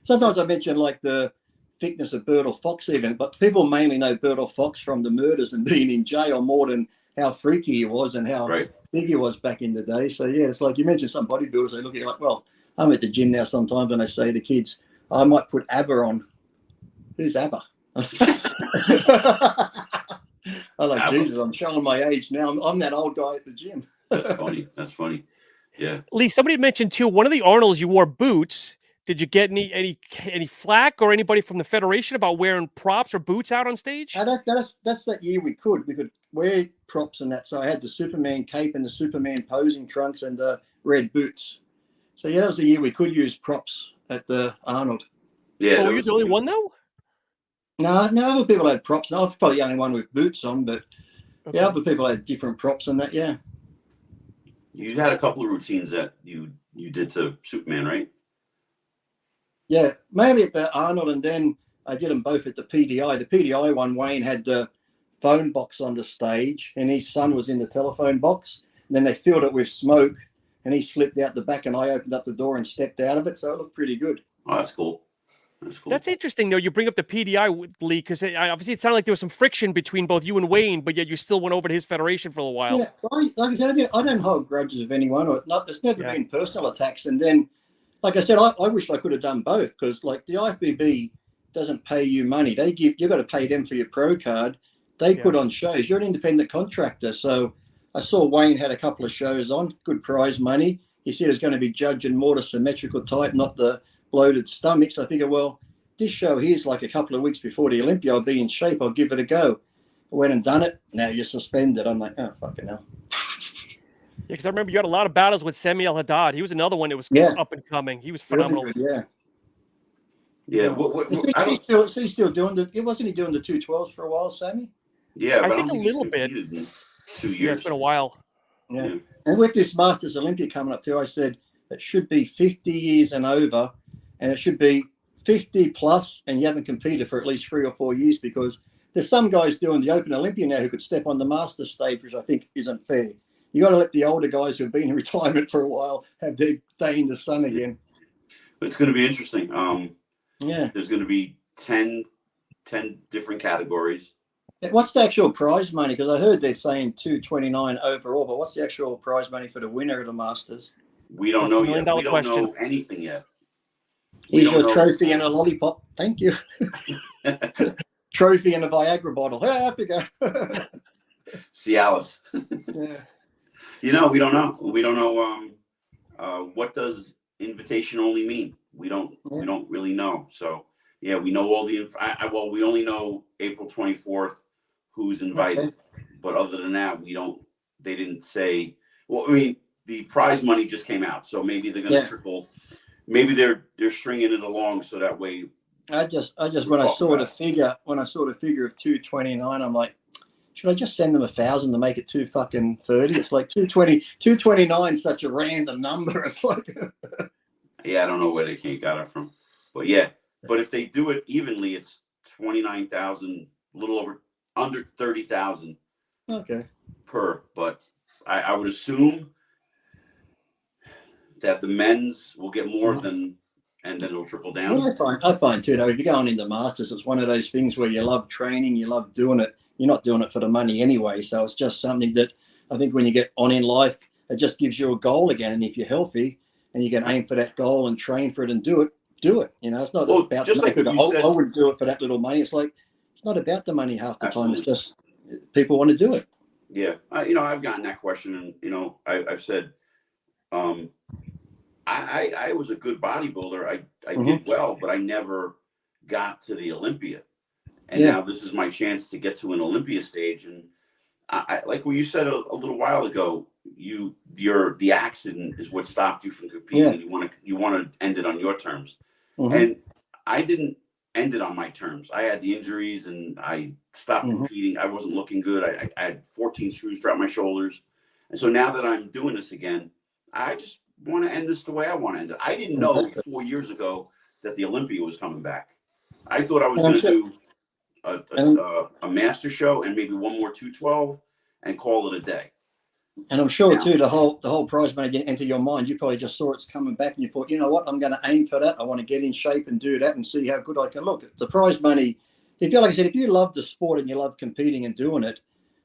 Sometimes I mention like the thickness of Bertil Fox even, but people mainly know Bertil Fox from the murders and being in jail more than how freaky he was and how big he was back in the day. So yeah, it's like you mentioned some bodybuilders, they look at you like, well, I'm at the gym now sometimes and I say to kids, I might put ABBA on. Who's ABBA? I'm like, ABBA. Jesus, I'm showing my age now. I'm that old guy at the gym. That's funny. Yeah. Lee, somebody mentioned too, one of the Arnolds, you wore boots. Did you get any flack or anybody from the federation about wearing props or boots out on stage? That's that year we could wear props and that. So I had the Superman cape and the Superman posing trunks and the red boots. So yeah, that was the year we could use props at the Arnold. Yeah. Were you the only one though? No, other people had props. No, I was probably the only one with boots on, but yeah, other people had different props and that. Yeah. You had a couple of routines that you did to Superman, right? Yeah, mainly at the Arnold, and then I did them both at the PDI. The PDI one, Wayne had the phone box on the stage, and his son was in the telephone box. And then they filled it with smoke, and he slipped out the back, and I opened up the door and stepped out of it. So it looked pretty good. Oh, that's cool. That's cool. That's interesting, though. You bring up the PDI, Lee, because obviously it sounded like there was some friction between both you and Wayne, but yet you still went over to his federation for a while. Yeah, like I said, I don't hold grudges of anyone, or not. There's never been personal attacks, and then. Like I said, I wished I could have done both because, like, the IFBB doesn't pay you money. You got to pay them for your pro card. They put on shows. You're an independent contractor. So I saw Wayne had a couple of shows on, good prize money. He said it was going to be judging more the symmetrical type, not the bloated stomachs. I figured, well, this show here's like a couple of weeks before the Olympia. I'll be in shape. I'll give it a go. I went and done it. Now you're suspended. I'm like, oh, fucking hell. Yeah, because I remember you had a lot of battles with Semi El Haddad. He was another one that was up and coming. He was phenomenal. Really good, yeah. Is he still doing wasn't he doing the 212s for a while, Sammy? Yeah, I think a little bit. 2 years. Yeah, it's been a while. Yeah. And with this Masters Olympia coming up too, I said it should be 50 years and over, and it should be 50 plus, and you haven't competed for at least 3 or 4 years, because there's some guys doing the Open Olympia now who could step on the Masters stage, which I think isn't fair. You got to let the older guys who've been in retirement for a while have their day in the sun again. It's going to be interesting. Yeah. There's going to be 10 different categories. What's the actual prize money? Because I heard they're saying $229 overall, but what's the actual prize money for the winner of the Masters? We don't know yet. We don't know anything yet. Here's your trophy and a lollipop. Thank you. Trophy and a Viagra bottle. Hey, up you go. Cialis. Yeah. We don't know. We don't know what does invitation only mean. We don't really know. So yeah, we know all the we only know April 24th who's invited. But other than that, they didn't say. Well, I mean, the prize money just came out, so maybe they're going to triple. Maybe they're stringing it along so that way. I just when I saw the figure of 229, I'm like, should I just send them 1,000 to make it 230? It's like 229, such a random number. It's like, yeah, I don't know where they got it from, but yeah. But if they do it evenly, it's 29,000, a little over, under 30,000. Okay. Per, but I would assume that the men's will get more than, and then it'll trickle down. Well, I find too, though, if you're going into Masters, it's one of those things where you love training, you love doing it. You're not doing it for the money anyway. So it's just something that I think when you get on in life, it just gives you a goal again. And if you're healthy and you can aim for that goal and train for it and do it. It's not about just like I wouldn't do it for that little money. It's like, it's not about the money half the time. It's just people want to do it. Yeah. I've gotten that question, and, I've said, I was a good bodybuilder. I did well, but I never got to the Olympia. And now this is my chance to get to an Olympia stage. And I like what you said a little while ago, the accident is what stopped you from competing. You want to end it on your terms. And I didn't end it on my terms. I had the injuries and I stopped competing. I wasn't looking good. I had 14 screws throughout my shoulders. And so now that I'm doing this again, I just want to end this the way I want to end it. I didn't know 4 years ago that the Olympia was coming back. I thought I was going to do a master show and maybe one more 212 and call it a day. And I'm sure too, the whole prize money didn't enter your mind. You probably just saw it's coming back and you thought, you know what, I'm going to aim for that. I want to get in shape and do that and see how good I can look. The prize money, like I said, if you love the sport and you love competing and doing it,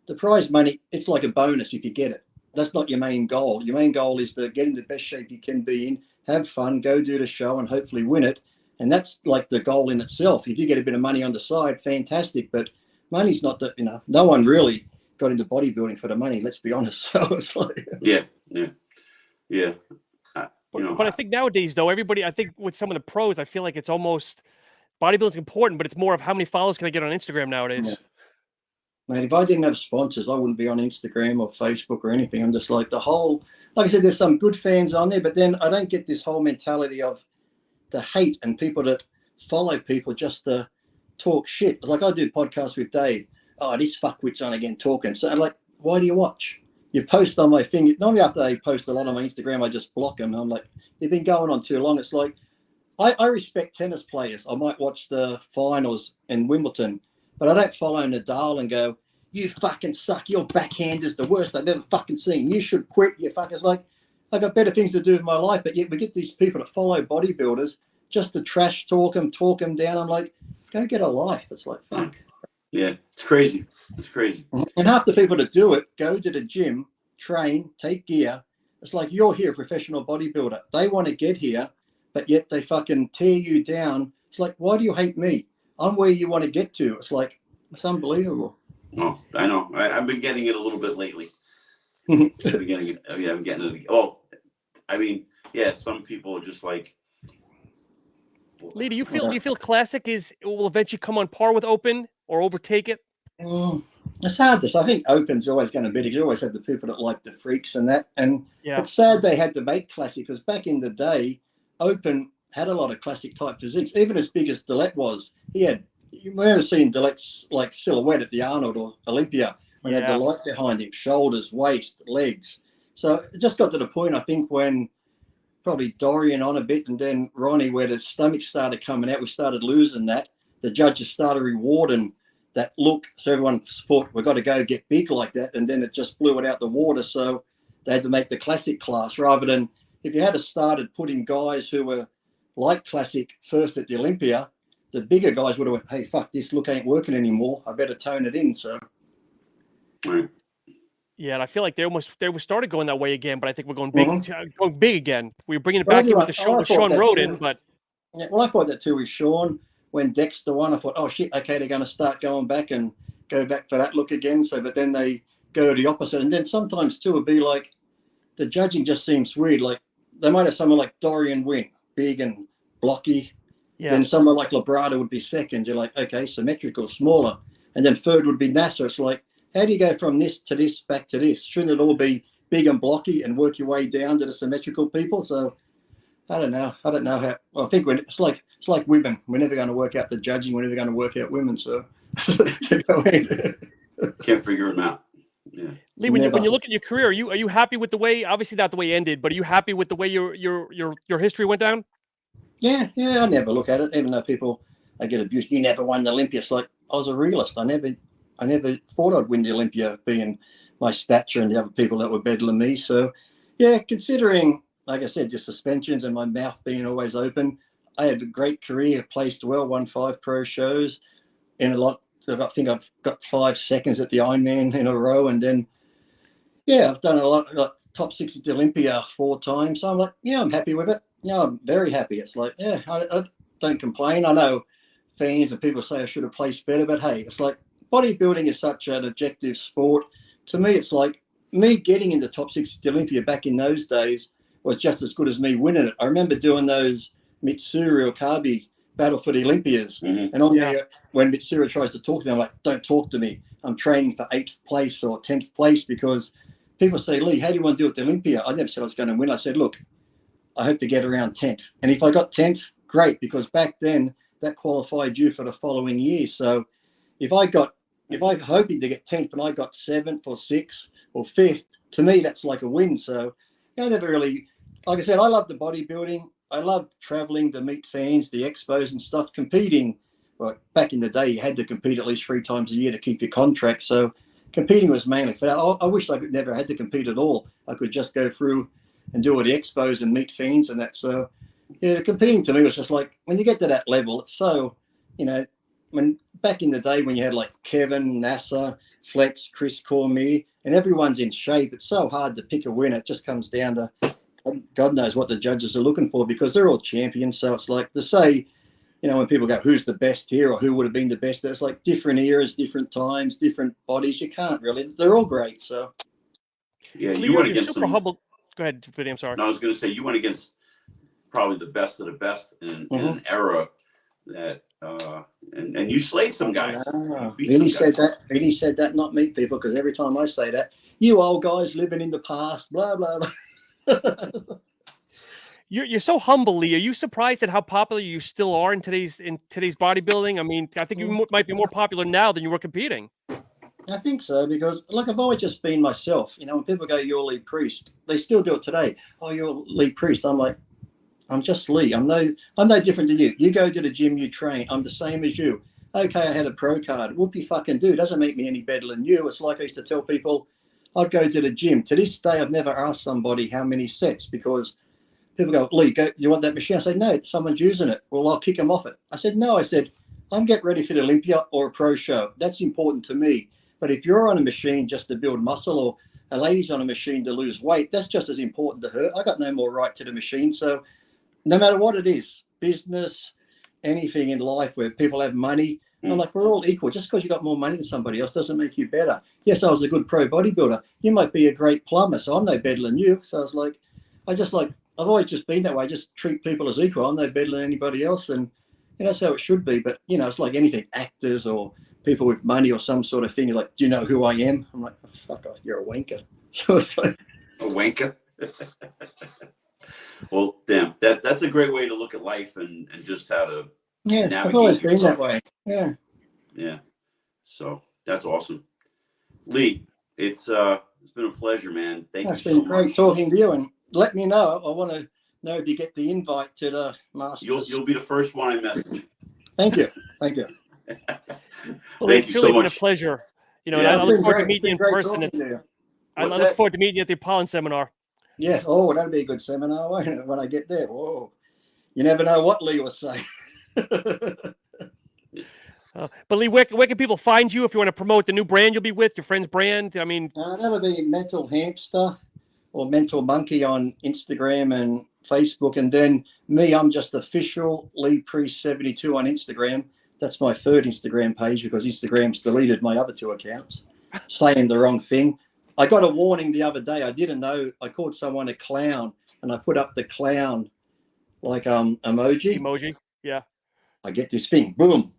the prize money, it's like a bonus if you get it. That's not your main goal. Your main goal is to get in the best shape you can be in, have fun, go do the show and hopefully win it. And that's like the goal in itself. If you get a bit of money on the side, fantastic. But money's not that, no one really got into bodybuilding for the money, let's be honest. So it's like, yeah. But I think nowadays, though, everybody, I think with some of the pros, I feel like it's almost bodybuilding's important, but it's more of how many followers can I get on Instagram nowadays. Yeah. Mate, if I didn't have sponsors, I wouldn't be on Instagram or Facebook or anything. I'm just like like I said, there's some good fans on there, but then I don't get this whole mentality of the hate and people that follow people just to talk shit. Like I do podcasts with Dave. Oh, this fuckwit's on again talking. So I'm like, why do you watch? You post on my thing. Normally after they post a lot on my Instagram, I just block them. I'm like, you've been going on too long. It's like, I respect tennis players. I might watch the finals in Wimbledon, but I don't follow Nadal and go, you fucking suck. Your backhand is the worst I've ever fucking seen. You should quit. You fuckers. Like, I got better things to do with my life, but yet we get these people that follow bodybuilders just to trash talk them down. I'm like, go get a life. It's like, fuck. Yeah, it's crazy. It's crazy. And half the people that do it go to the gym, train, take gear. It's like you're here, a professional bodybuilder. They want to get here, but yet they fucking tear you down. It's like, why do you hate me? I'm where you want to get to. It's like, it's unbelievable. Oh, I know. I've been getting it a little bit lately. I'm getting it. Yeah, I'm getting it. Oh, I mean, yeah, some people are just like. Lee, do you feel Classic will eventually come on par with Open or overtake it? It's hard to say. I think Open's always going to be. You always have the people that like the freaks and that. And it's sad they had to make Classic because back in the day, Open had a lot of Classic type physiques. Even as big as Dillette was, you may have seen Dillette's like silhouette at the Arnold or Olympia when he had the light behind him, shoulders, waist, legs. So it just got to the point, I think, when probably Dorian on a bit and then Ronnie, where the stomach started coming out, we started losing that. The judges started rewarding that look. So everyone thought, we've got to go get big like that. And then it just blew it out the water. So they had to make the Classic class rather than if you had started putting guys who were like Classic first at the Olympia, the bigger guys would have went, hey, fuck, this look ain't working anymore. I better tone it in. So. Right. Yeah, and I feel like they started going that way again, but I think we're going big again. We're bringing it back in with Sean Roden, but yeah, well, I thought that too with Sean when Dexter won. I thought, oh shit, okay, they're going to start going back and go back for that look again. So, but then they go the opposite, and then sometimes too it'd be like the judging just seems weird. Like they might have someone like Dorian win, big and blocky. Yeah. Then someone like Labrada would be second. You're like, okay, symmetrical, smaller, and then third would be NASA. It's like, how do you go from this to this back to this? Shouldn't it all be big and blocky and work your way down to the symmetrical people? So I don't know. I don't know how. Well, I think it's like women. We're never going to work out the judging. We're never going to work out women. So can't figure them out. Yeah. Lee, when you look at your career, are you happy with the way? Obviously, not the way it ended, but are you happy with the way your history went down? Yeah. I never look at it, even though I get abused. You never won the Olympia. It's like I was a realist. I never thought I'd win the Olympia, being my stature and the other people that were better than me. So, yeah, considering, like I said, just suspensions and my mouth being always open, I had a great career, placed well, won 5 pro shows in a lot. I think I've got 5 seconds at the Ironman in a row. And then, yeah, I've done a lot, like top 6 at the Olympia 4 times. So I'm like, yeah, I'm happy with it. Yeah, I'm very happy. It's like, yeah, I don't complain. I know fans and people say I should have placed better, but hey, it's like, bodybuilding is such an objective sport. To me, it's like me getting into top 6 at Olympia back in those days was just as good as me winning it. I remember doing those Mitsuru or Kabi battle for the Olympias. Mm-hmm. And on there, when Mitsuru tries to talk to me, I'm like, don't talk to me. I'm training for 8th place or 10th place because people say, Lee, how do you want to do at the Olympia? I never said I was going to win. I said, look, I hope to get around 10th. And if I got 10th, great, because back then that qualified you for the following year. So if I'm hoping to get 10th and I got 7th or 6th or 5th, to me, that's like a win. So I never really, like I said, I love the bodybuilding. I love traveling to meet fans, the expos and stuff, competing. Well, back in the day, you had to compete at least 3 times a year to keep your contract. So competing was mainly for that. I wish I never had to compete at all. I could just go through and do all the expos and meet fans and that. So, yeah, competing to me was just like, when you get to that level, it's so, when back in the day when you had like Kevin, NASA, Flex, Chris Cormier, and everyone's in shape, it's so hard to pick a winner. It just comes down to God knows what the judges are looking for because they're all champions. So it's like to say, when people go, who's the best here or who would have been the best, it's like different eras, different times, different bodies. You can't really, they're all great. So yeah, you went against super humble. Go ahead, Vinny, I'm sorry. No, I was going to say you went against probably the best of the best in an era that and you slayed some guys. Vinny said that, not me, people, because every time I say that, you old guys living in the past, blah blah blah. You're so humble, Lee. Are you surprised at how popular you still are in today's bodybuilding? I mean, I think you might be more popular now than you were competing. I think so, because like I've always just been myself. You know, when people go, "You're Lee Priest," they still do it today. "Oh, you're Lee Priest." I'm like, I'm just Lee. I'm no different to you. You go to the gym, you train. I'm the same as you. Okay, I had a pro card. Whoop you fucking do. Doesn't make me any better than you. It's like I used to tell people, I'd go to the gym. To this day, I've never asked somebody how many sets, because people go, "Lee, you want that machine?" I say, "No, someone's using it." "Well, I'll kick them off it." I said, "No." I said, "I'm getting ready for the Olympia or a pro show. That's important to me. But if you're on a machine just to build muscle, or a lady's on a machine to lose weight, that's just as important to her. I got no more right to the machine." So no matter what it is, business, anything in life where people have money, I'm like, we're all equal. Just because you got more money than somebody else doesn't make you better. Yes, I was a good pro bodybuilder. You might be a great plumber, so I'm no better than you. So I was like, I've always just been that way. I just treat people as equal. I'm no better than anybody else. And that's how it should be. But, it's like anything, actors or people with money or some sort of thing. You're like, "Do you know who I am?" I'm like, "Oh, fuck off, you're a wanker." So it's like, a wanker? Well, damn, that's a great way to look at life and just how to navigate. I've always been that way. Yeah. So that's awesome. Lee, it's been a pleasure, man. Thank you so much. It's been great talking to you, and let me know. I want to know if you get the invite to the Masters. You'll be the first one I message. Thank you. Well, Thank it's you really so been much. A pleasure. And Yeah, I look forward to meeting you in person. I look forward to meeting you at the Pollen seminar. Yeah. Oh, that'll be a good seminar, won't it, when I get there? Whoa. You never know what Lee will say. But Lee, where can people find you if you want to promote the new brand you'll be with, your friend's brand? I mean, that'll be Mental Hamster or Mental Monkey on Instagram and Facebook. And then me, I'm just official Lee Priest 72 on Instagram. That's my third Instagram page, because Instagram's deleted my other two accounts, saying the wrong thing. I got a warning the other day. I didn't know. I called someone a clown, and I put up the clown like emoji. Yeah. I get this thing. Boom.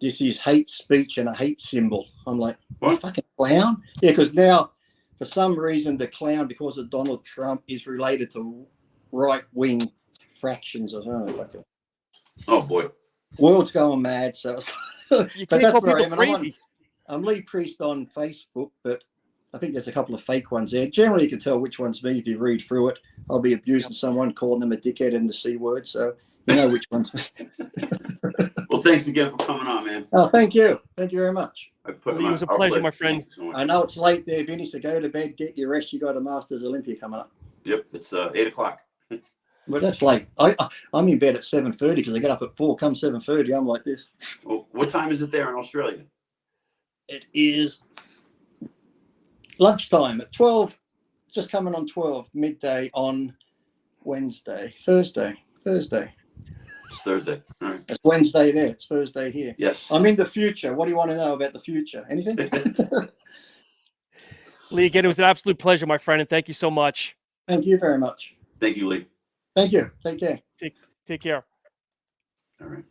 This is hate speech and a hate symbol. I'm like, what? Fucking clown? Yeah, because now, for some reason, the clown, because of Donald Trump, is related to right-wing fractions of Oh boy. World's going mad. So, but that's where I am. Crazy. I'm Lee Priest on Facebook, but I think there's a couple of fake ones there. Generally, you can tell which one's me if you read through it. I'll be abusing someone, calling them a dickhead and the C word, so you know which one's me. Well, thanks again for coming on, man. Oh, thank you. Thank you very much. It was a pleasure, my friend. I know it's late there, Vinny, so go to bed, get your rest. You got a Masters Olympia coming up. Yep, it's 8 o'clock. Well, that's late. I'm in bed at 7:30 because I get up at 4. Come 7:30, I'm like this. Well, what time is it there in Australia? It is lunchtime at 12, just coming on 12, midday on Thursday. It's Thursday. All right. It's Wednesday there. It's Thursday here. Yes. I'm in the future. What do you want to know about the future? Anything? Lee, again, it was an absolute pleasure, my friend, and thank you so much. Thank you very much. Thank you, Lee. Thank you. Take care. Take care. All right.